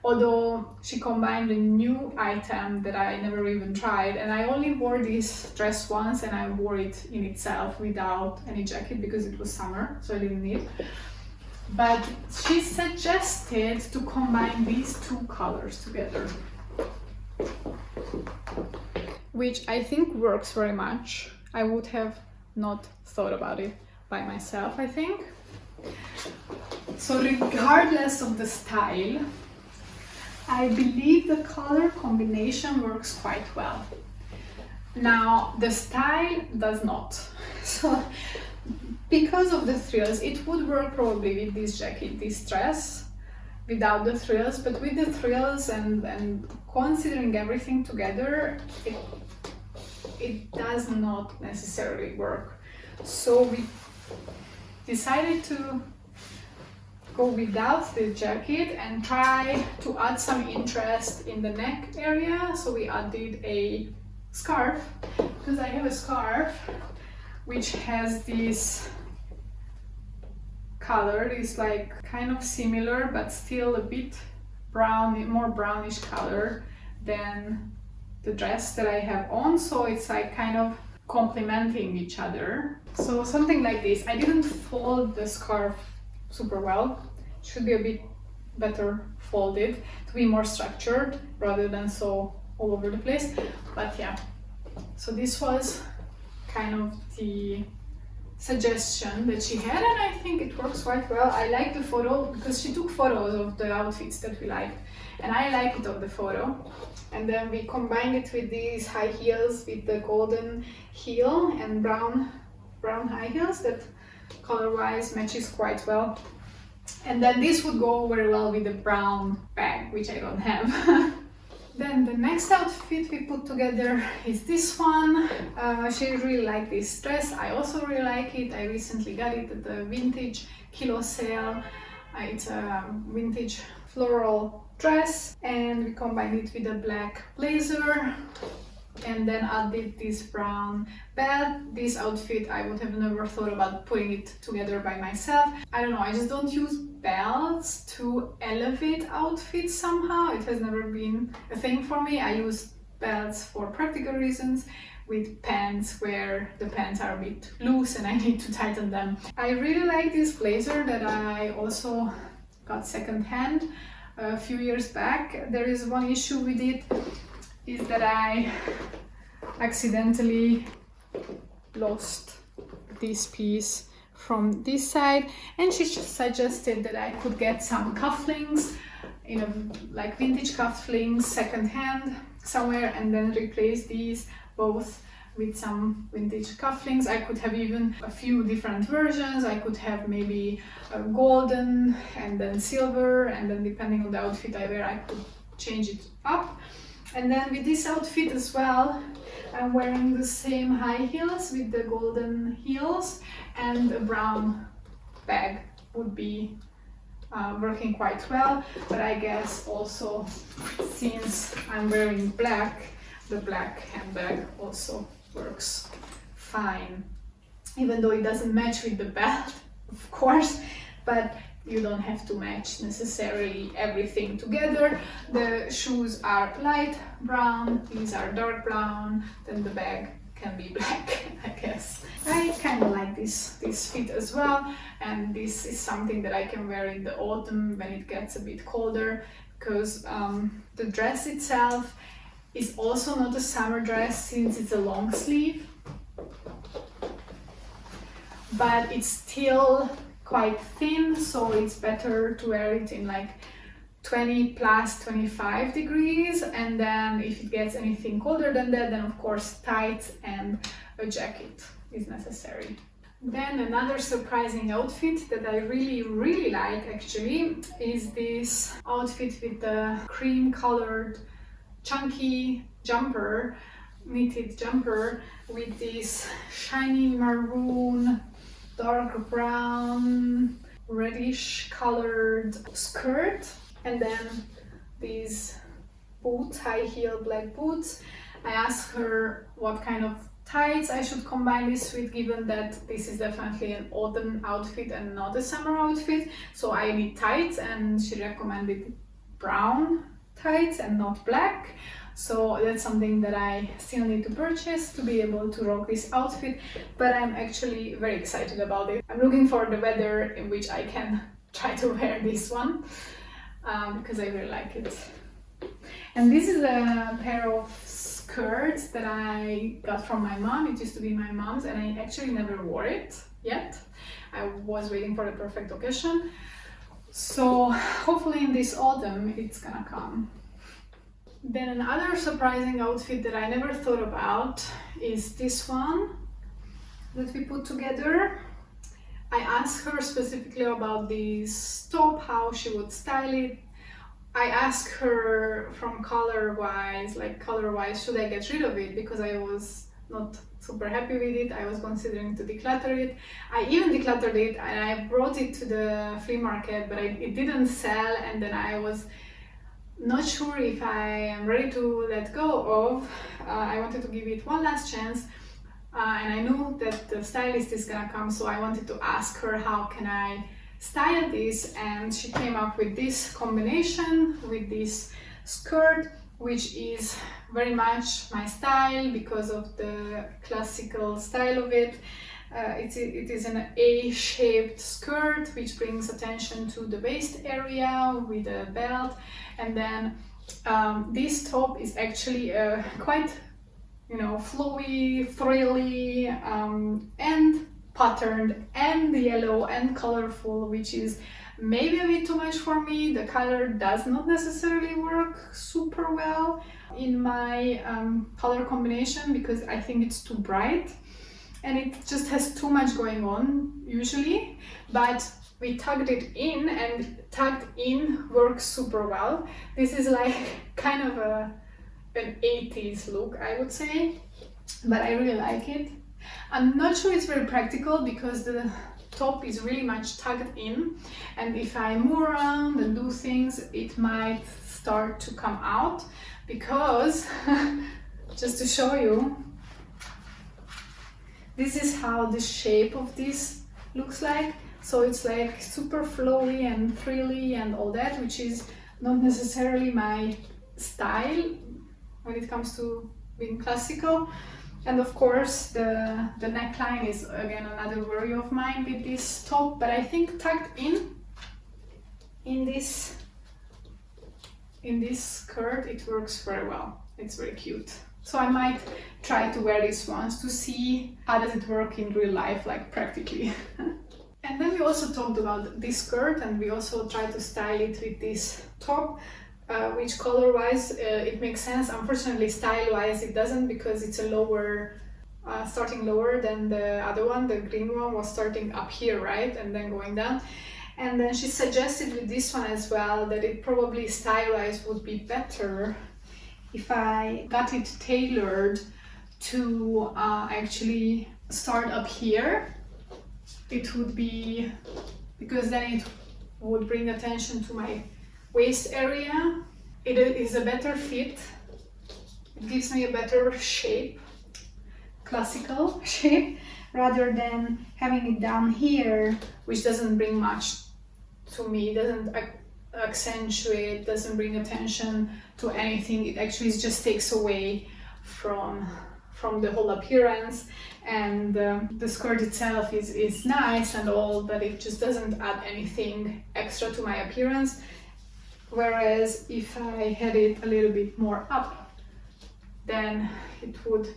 although she combined a new item that I never even tried, and I only wore this dress once, and I wore it in itself without any jacket because it was summer, so I didn't need. But she suggested to combine these two colors together, which I think works very much. I would have not thought about it by myself, I think. So regardless of the style, I believe the color combination works quite well. Now, the style does not. So because of the frills, it would work probably with this jacket, this dress, without the frills, but with the frills and considering everything together, it does not necessarily work. So we decided to go without the jacket and try to add some interest in the neck area. So we added a scarf, because I have a scarf which has this color. It's like kind of similar but still a bit brown, more brownish color than the dress that I have on, so it's like kind of complementing each other. So something like this. I didn't fold the scarf super well. It should be a bit better folded to be more structured rather than so all over the place. But yeah, so this was kind of the suggestion that she had, and I think it works quite well. I like the photo because she took photos of the outfits that we liked, and I like it on the photo. And then we combined it with these high heels with the golden heel and brown high heels that color-wise matches quite well. And then this would go very well with the brown bag, which I don't have. Then the next outfit we put together is this one. She really liked this dress. I also really like it. I recently got it at the vintage kilo sale. It's a vintage floral dress, and we combined it with a black blazer and then added this brown belt. This outfit I would have never thought about putting it together by myself. I don't know, I just don't use belts to elevate outfits somehow. It has never been a thing for me. I use belts for practical reasons, with pants where the pants are a bit loose and I need to tighten them. I really like this blazer that I also got secondhand a few years back. There is one issue with it, is that I accidentally lost this piece from this side, and she just suggested that I could get some cufflinks, you know, like vintage cufflinks secondhand somewhere, and then replace these both with some vintage cufflinks. I could have even a few different versions. I could have maybe a golden and then silver, and then depending on the outfit I wear, I could change it up. And then with this outfit as well, I'm wearing the same high heels with the golden heels, and a brown bag would be working quite well. But I guess also, since I'm wearing black, the black handbag also works fine, even though it doesn't match with the belt, of course, but you don't have to match necessarily everything together. The shoes are light brown, these are dark brown, then the bag can be black, I guess. I kind of like this fit as well, and this is something that I can wear in the autumn when it gets a bit colder, because the dress itself is also not a summer dress since it's a long sleeve, but it's still quite thin, so it's better to wear it in like 20 plus 25 degrees, and then if it gets anything colder than that, then of course tights and a jacket is necessary. Then another surprising outfit that I really like actually is this outfit with the cream colored chunky jumper, knitted jumper with this shiny maroon, dark brown, reddish colored skirt, and then these boots, high heel black boots. I asked her what kind of tights I should combine this with, given that this is definitely an autumn outfit and not a summer outfit. So I need tights, and she recommended brown tights and not black. So that's something that I still need to purchase to be able to rock this outfit, but I'm actually very excited about it. I'm looking for the weather in which I can try to wear this one, because I really like it. And this is a pair of skirts that I got from my mom. It used to be my mom's, and I actually never wore it yet. I was waiting for the perfect occasion. So hopefully in this autumn it's gonna come. Then another surprising outfit that I never thought about is this one that we put together. I asked her specifically about this top, how she would style it. I asked her from color-wise, should I get rid of it, because I was not super happy with it. I was considering to declutter it. I even decluttered it and I brought it to the flea market, but it didn't sell, and then I was not sure if I am ready to let go of. I wanted to give it one last chance, and I knew that the stylist is gonna come, so I wanted to ask her how can I style this, and she came up with this combination with this skirt, which is very much my style because of the classical style of it. It is an A-shaped skirt which brings attention to the waist area with a belt, and then this top is actually quite, flowy, frilly, and patterned and yellow and colorful, which is maybe a bit too much for me. The color does not necessarily work super well in my color combination because I think it's too bright and it just has too much going on usually, but we tugged it in, and tugged in works super well. This is like kind of an 80s look, I would say, but I really like it. I'm not sure it's very practical because the top is really much tugged in, and if I move around and do things, it might start to come out because just to show you, this is how the shape of this looks like. So it's like super flowy and frilly and all that, which is not necessarily my style when it comes to being classical. And of course the neckline is again another worry of mine with this top, but I think tucked in this skirt it works very well. It's very cute. So I might try to wear this once to see how does it work in real life, like practically. And then we also talked about this skirt, and we also tried to style it with this top, which color-wise it makes sense. Unfortunately, style-wise it doesn't, because it's a lower, starting lower than the other one. The green one was starting up here, right, and then going down. And then she suggested with this one as well that it probably style-wise would be better if I got it tailored to actually start up here. It would be, because then it would bring attention to my waist area. It is a better fit. It gives me a better shape, classical shape, rather than having it down here, which doesn't bring much to me, doesn't accentuate, doesn't bring attention to anything. It actually just takes away from the whole appearance. And the skirt itself is nice and all, but it just doesn't add anything extra to my appearance. Whereas if I had it a little bit more up, then it would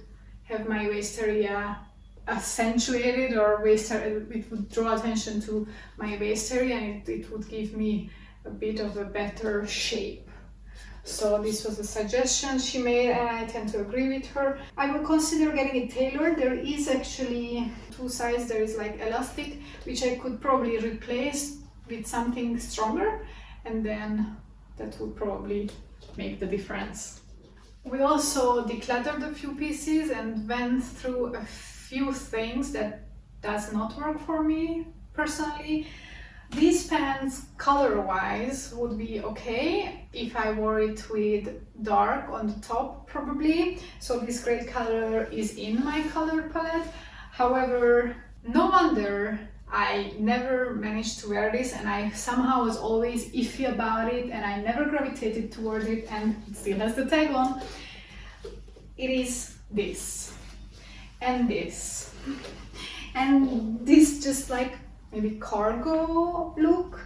have my waist area accentuated, or it would draw attention to my waist area, and it would give me a bit of a better shape. So this was a suggestion she made, and I tend to agree with her. I will consider getting it tailored. There is actually two sides. There is like elastic, which I could probably replace with something stronger, and then that would probably make the difference. We also decluttered a few pieces and went through a few things that does not work for me personally. These pants color-wise would be okay if I wore it with dark on the top probably. So this gray color is in my color palette. However, no wonder I never managed to wear this, and I somehow was always iffy about it, and I never gravitated towards it, and it still has the tag on. It is this and this and this, just like maybe cargo look.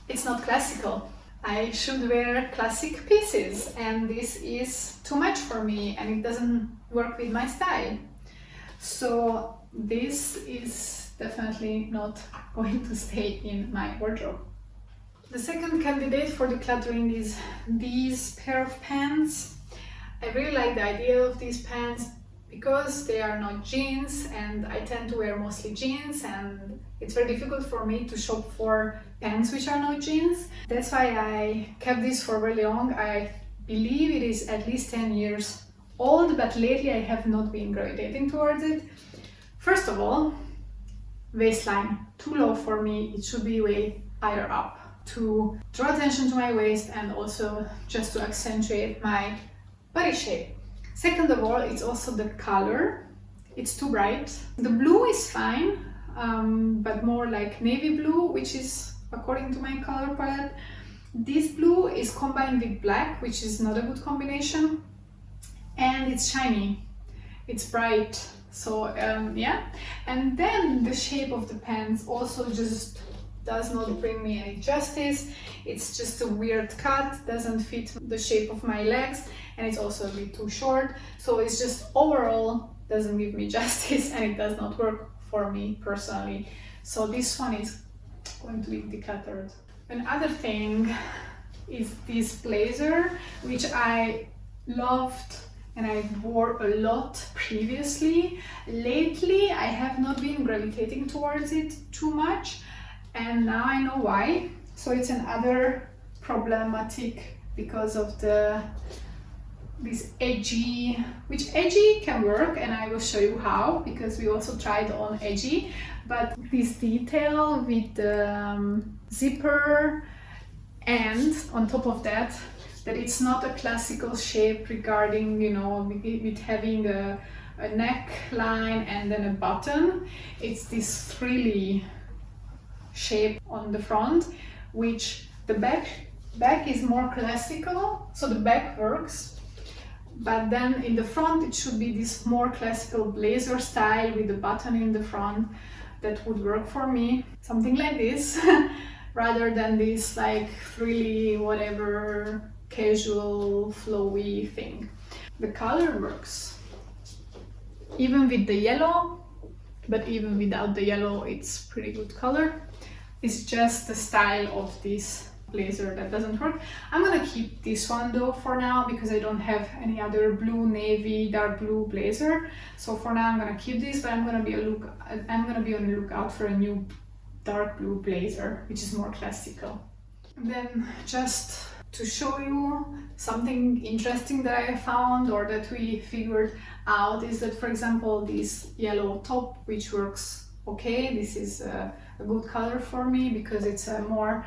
It's not classical. I should wear classic pieces, and this is too much for me, and it doesn't work with my style. So this is definitely not going to stay in my wardrobe. The second candidate for decluttering is these pair of pants. I really like the idea of these pants because they are not jeans, and I tend to wear mostly jeans, and it's very difficult for me to shop for pants which are not jeans. That's why I kept this for very long. I believe it is at least 10 years old, but lately I have not been gravitating towards it. First of all, waistline too low for me. It should be way higher up to draw attention to my waist, and also just to accentuate my body shape. Second of all, it's also the color. It's too bright. The blue is fine, but more like navy blue, which is according to my color palette. This blue is combined with black, which is not a good combination, and it's shiny, it's bright. So yeah, and then the shape of the pants also just does not bring me any justice. It's just a weird cut, doesn't fit the shape of my legs, and it's also a bit too short. So it's just overall doesn't give me justice, and it does not work for me personally. So this one is going to be decluttered. Another thing is this blazer, which I loved and I wore a lot previously. Lately I have not been gravitating towards it too much, and now I know why. So it's another problematic because of this edgy, which edgy can work, and I will show you how, because we also tried on edgy. But this detail with the zipper, and on top of that, that it's not a classical shape regarding, you know, with having a neckline and then a button. It's this frilly shape on the front, which the back is more classical, so the back works, but then in the front it should be this more classical blazer style with the button in the front. That would work for me, something like this, rather than this like frilly, whatever, casual, flowy thing. The color works, even with the yellow, but even without the yellow, it's pretty good color. It's just the style of this blazer that doesn't work. I'm gonna keep this one though for now because I don't have any other blue, navy, dark blue blazer. So for now I'm gonna keep this, but I'm gonna be on the lookout for a new dark blue blazer, which is more classical. And then just to show you something interesting that I found or that we figured out is that, for example, this yellow top, which works okay, this is a good color for me because it's a more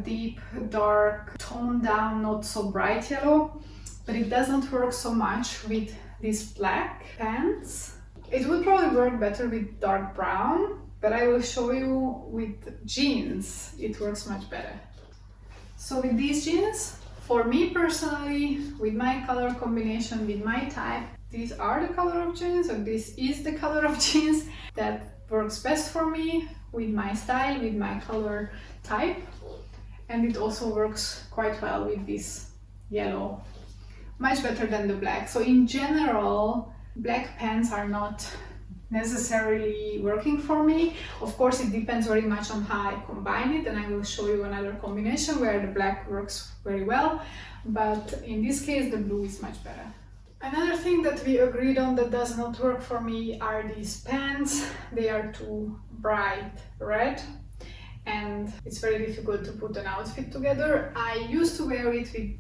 deep, dark, toned down, not so bright yellow, but it doesn't work so much with these black pants. It would probably work better with dark brown, but I will show you with jeans it works much better. So with these jeans, for me personally, with my color combination, with my type, these are the color of jeans, or this is the color of jeans that works best for me with my style, with my color type. And it also works quite well with this yellow, much better than the black. So in general, black pants are not necessarily working for me. Of course, it depends very much on how I combine it, and I will show you another combination where the black works very well, but in this case the blue is much better. Another thing that we agreed on that does not work for me are these pants. They are too bright red and it's very difficult to put an outfit together. I used to wear it with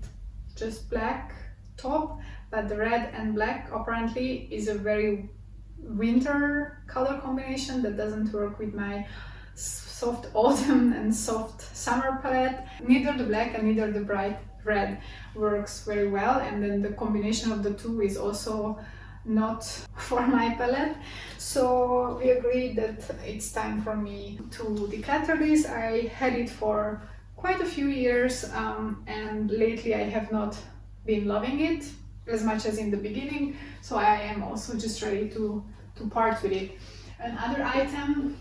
just black top, but the red and black apparently is a very winter color combination that doesn't work with my soft autumn and soft summer palette. Neither the black and neither the bright red works very well, and then the combination of the two is also not for my palette. So we agreed that it's time for me to declutter this. I had it for quite a few years and lately I have not been loving it as much as in the beginning, so I am also just ready to part with it. Another item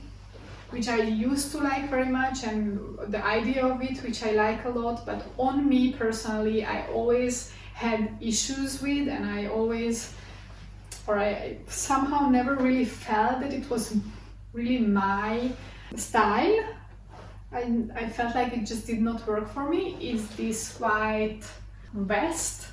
which I used to like very much, and the idea of it which I like a lot, but on me personally I always had issues with, and I somehow never really felt that it was really my style. I felt like it just did not work for me, is this white vest.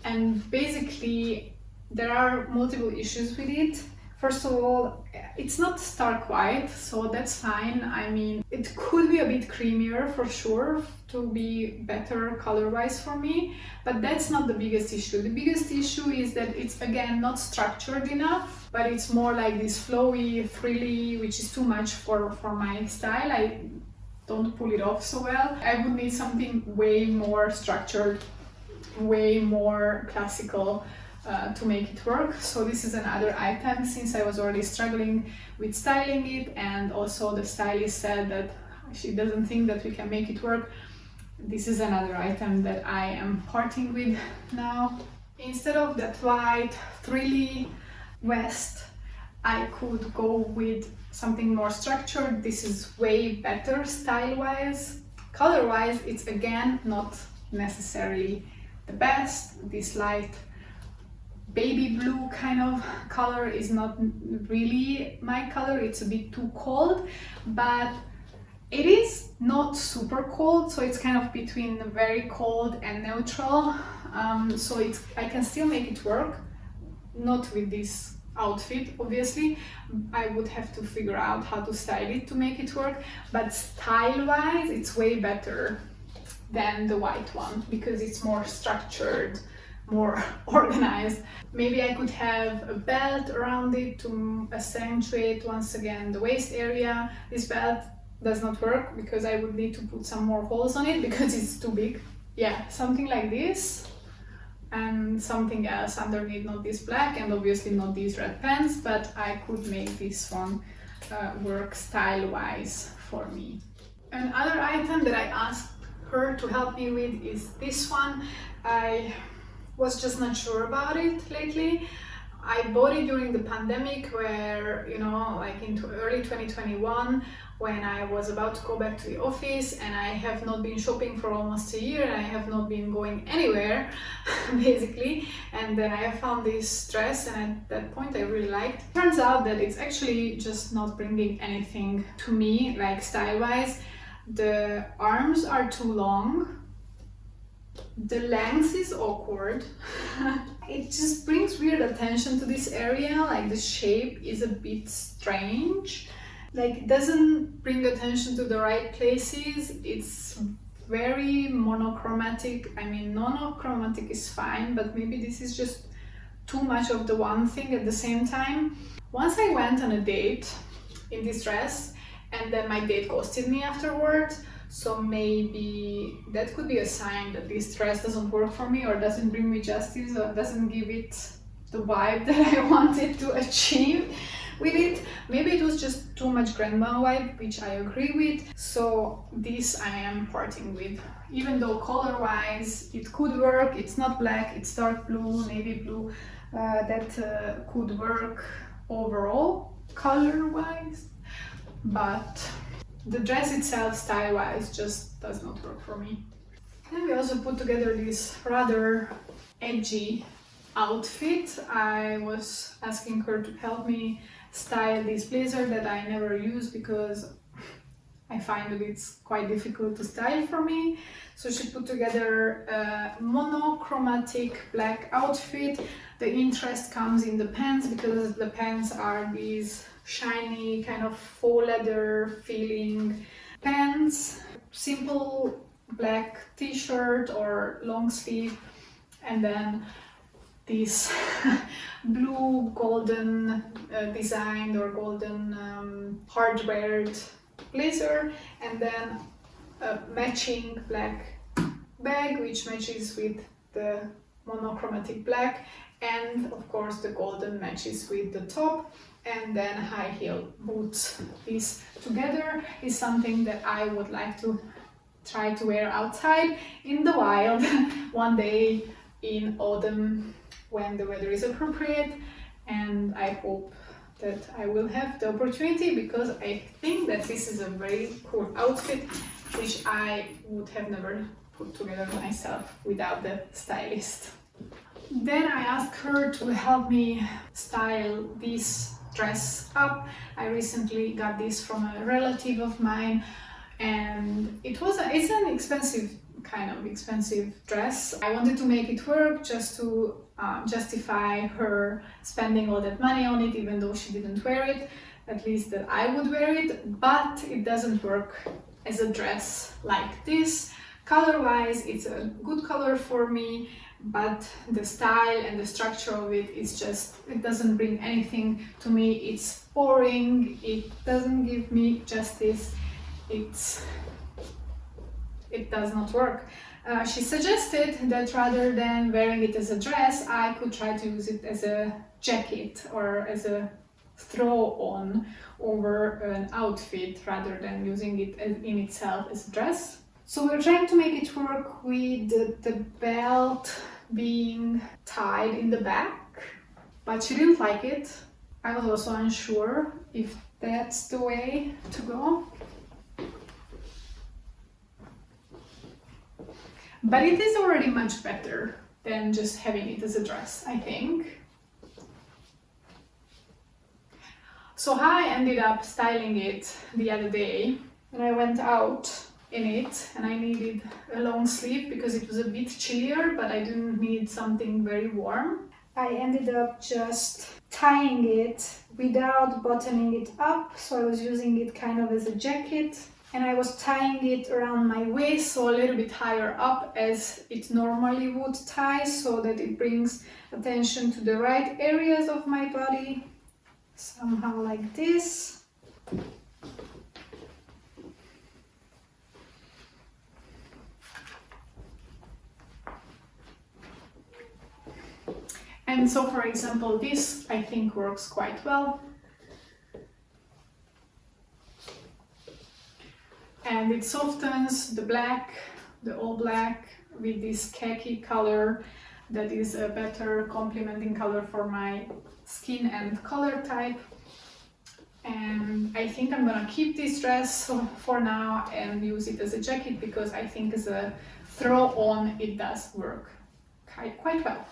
And basically there are multiple issues with it. First of all, it's not stark white, so that's fine. I mean, it could be a bit creamier for sure to be better color-wise for me, but that's not the biggest issue. The biggest issue is that it's again not structured enough, but it's more like this flowy, frilly, which is too much for my style. I don't pull it off so well. I would need something way more structured, way more classical to make it work. So this is another item, since I was already struggling with styling it, and also the stylist said that she doesn't think that we can make it work. This is another item that I am parting with now. Instead of that white frilly vest, I could go with something more structured. This is way better style-wise. Color-wise, it's again not necessarily the best. This light baby blue kind of color is not really my color. It's a bit too cold, but it is not super cold, so it's kind of between very cold and neutral. So I can still make it work, not with this outfit obviously. I would have to figure out how to style it to make it work, but style wise it's way better than the white one because it's more structured, more organized. Maybe I could have a belt around it to accentuate once again the waist area. This belt does not work because I would need to put some more holes on it because it's too big. Yeah, something like this and something else underneath, not this black and obviously not these red pants, but I could make this one work style wise for me. Another item that I asked her to help me with is this one. I was just not sure about it lately. I bought it during the pandemic where, you know, like into early 2021, when I was about to go back to the office, and I have not been shopping for almost a year, and I have not been going anywhere basically. And then I found this dress, and at that point I really liked. Turns out that it's actually just not bringing anything to me, like style wise. The arms are too long. The length is awkward. It just brings weird attention to this area, like the shape is a bit strange. Like it doesn't bring attention to the right places. It's very monochromatic. I mean, monochromatic is fine, but maybe this is just too much of the one thing at the same time. Once I went on a date in this dress, and then my date ghosted me afterwards. So maybe that could be a sign that this dress doesn't work for me, or doesn't bring me justice, or doesn't give it the vibe that I wanted to achieve with it. Maybe it was just too much grandma vibe, which I agree with. So this I am parting with. Even though color wise it could work, it's not black, it's dark blue, navy blue, that could work overall color wise, but the dress itself, style-wise, just does not work for me. Then we also put together this rather edgy outfit. I was asking her to help me style this blazer that I never use because I find that it's quite difficult to style for me. So she put together a monochromatic black outfit. The interest comes in the pants, because the pants are these shiny kind of faux leather feeling pants, simple black t-shirt or long sleeve, and then this blue golden designed or golden hardwared blazer, and then a matching black bag which matches with the monochromatic black, and of course the golden matches with the top, and then high heel boots. This together is something that I would like to try to wear outside in the wild one day in autumn when the weather is appropriate, and I hope that I will have the opportunity, because I think that this is a very cool outfit which I would have never put together myself without the stylist. Then I asked her to help me style this dress up. I recently got this from a relative of mine, and it's an expensive, kind of expensive dress. I wanted to make it work just to justify her spending all that money on it, even though she didn't wear it, at least that I would wear it, but it doesn't work as a dress like this. Color wise, it's a good color for me, but the style and the structure of it is just, it doesn't bring anything to me. It's boring, it doesn't give me justice, it does not work. She suggested that rather than wearing it as a dress, I could try to use it as a jacket or as a throw-on over an outfit, rather than using it in itself as a dress. So we're trying to make it work with the belt being tied in the back, but she didn't like it. I was also unsure if that's the way to go. But it is already much better than just having it as a dress, I think. So how I ended up styling it the other day, when I went out in it and I needed a long sleeve because it was a bit chillier, but I didn't need something very warm. I ended up just tying it without buttoning it up, so I was using it kind of as a jacket, and I was tying it around my waist, so a little bit higher up as it normally would tie, so that it brings attention to the right areas of my body, somehow like this. And so, for example, this I think works quite well. And it softens the black, the all black, with this khaki color that is a better complementing color for my skin and color type. And I think I'm gonna keep this dress for now and use it as a jacket, because I think as a throw on it does work quite well.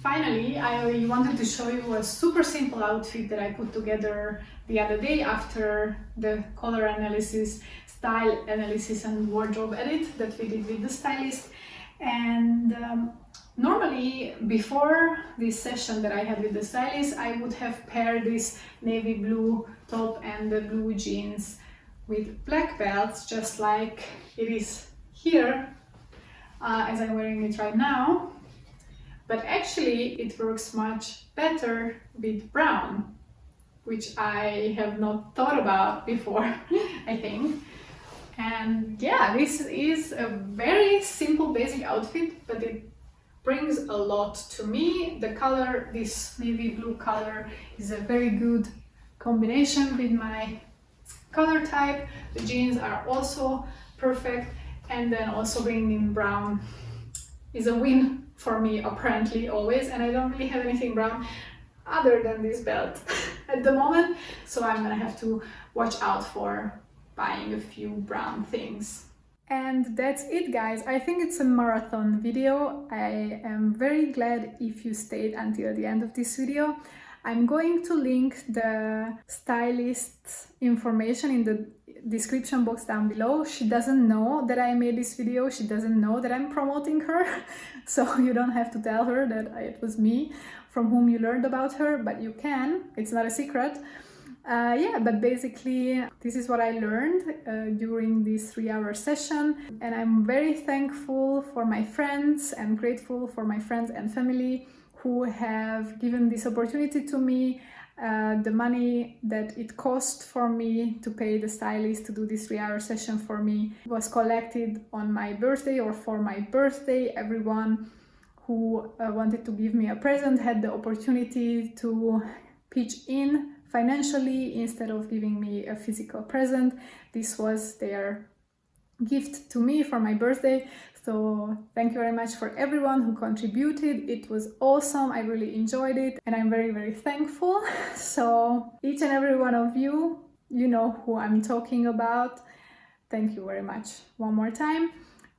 Finally, I wanted to show you a super simple outfit that I put together the other day after the color analysis, style analysis and wardrobe edit that we did with the stylist. And normally, before this session that I had with the stylist, I would have paired this navy blue top and the blue jeans with black belts, just like it is here, as I'm wearing it right now. But actually, it works much better with brown, which I have not thought about before, I think. And yeah, this is a very simple, basic outfit, but it brings a lot to me. The color, this navy blue color, is a very good combination with my color type. The jeans are also perfect, and then also bringing in brown is a win for me, apparently, always. And I don't really have anything brown other than this belt at the moment, so I'm gonna have to watch out for buying a few brown things. And that's it, guys. I think it's a marathon video. I am very glad if you stayed until the end of this video. I'm going to link the stylist's information in the description box down below. She doesn't know that I made this video. She doesn't know that I'm promoting her. So you don't have to tell her that it was me from whom you learned about her, but you can. It's not a secret. Yeah, but basically this is what I learned during this 3-hour session, and I'm very thankful for my friends and grateful for my friends and family who have given this opportunity to me. The money that it cost for me to pay the stylist to do this 3-hour session for me was collected on my birthday or for my birthday. Everyone who wanted to give me a present had the opportunity to pitch in financially instead of giving me a physical present. This was their gift to me for my birthday. So thank you very much for everyone who contributed. It was awesome. I really enjoyed it and I'm very, very thankful. So each and every one of you, you know who I'm talking about. Thank you very much one more time.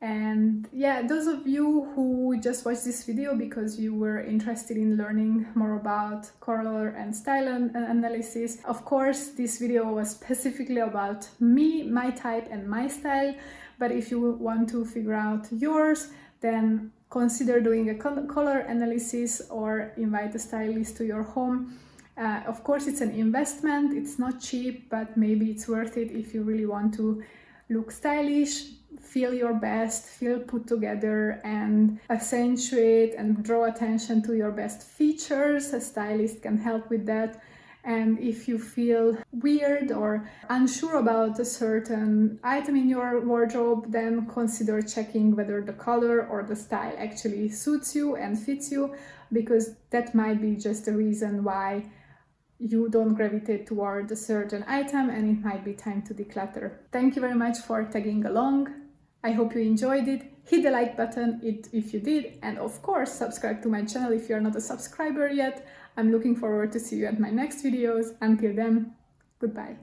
And yeah, those of you who just watched this video because you were interested in learning more about color and style analysis, of course, this video was specifically about me, my type and my style. But if you want to figure out yours, then consider doing a color analysis or invite a stylist to your home. Of course, it's an investment. It's not cheap, but maybe it's worth it if you really want to look stylish, feel your best, feel put together, and accentuate and draw attention to your best features. A stylist can help with that. And if you feel weird or unsure about a certain item in your wardrobe, then consider checking whether the color or the style actually suits you and fits you, because that might be just the reason why you don't gravitate toward a certain item and it might be time to declutter. Thank you very much for tagging along. I hope you enjoyed it. Hit the like button if you did, and of course subscribe to my channel if you're not a subscriber yet. I'm looking forward to see you at my next videos. Until then, goodbye.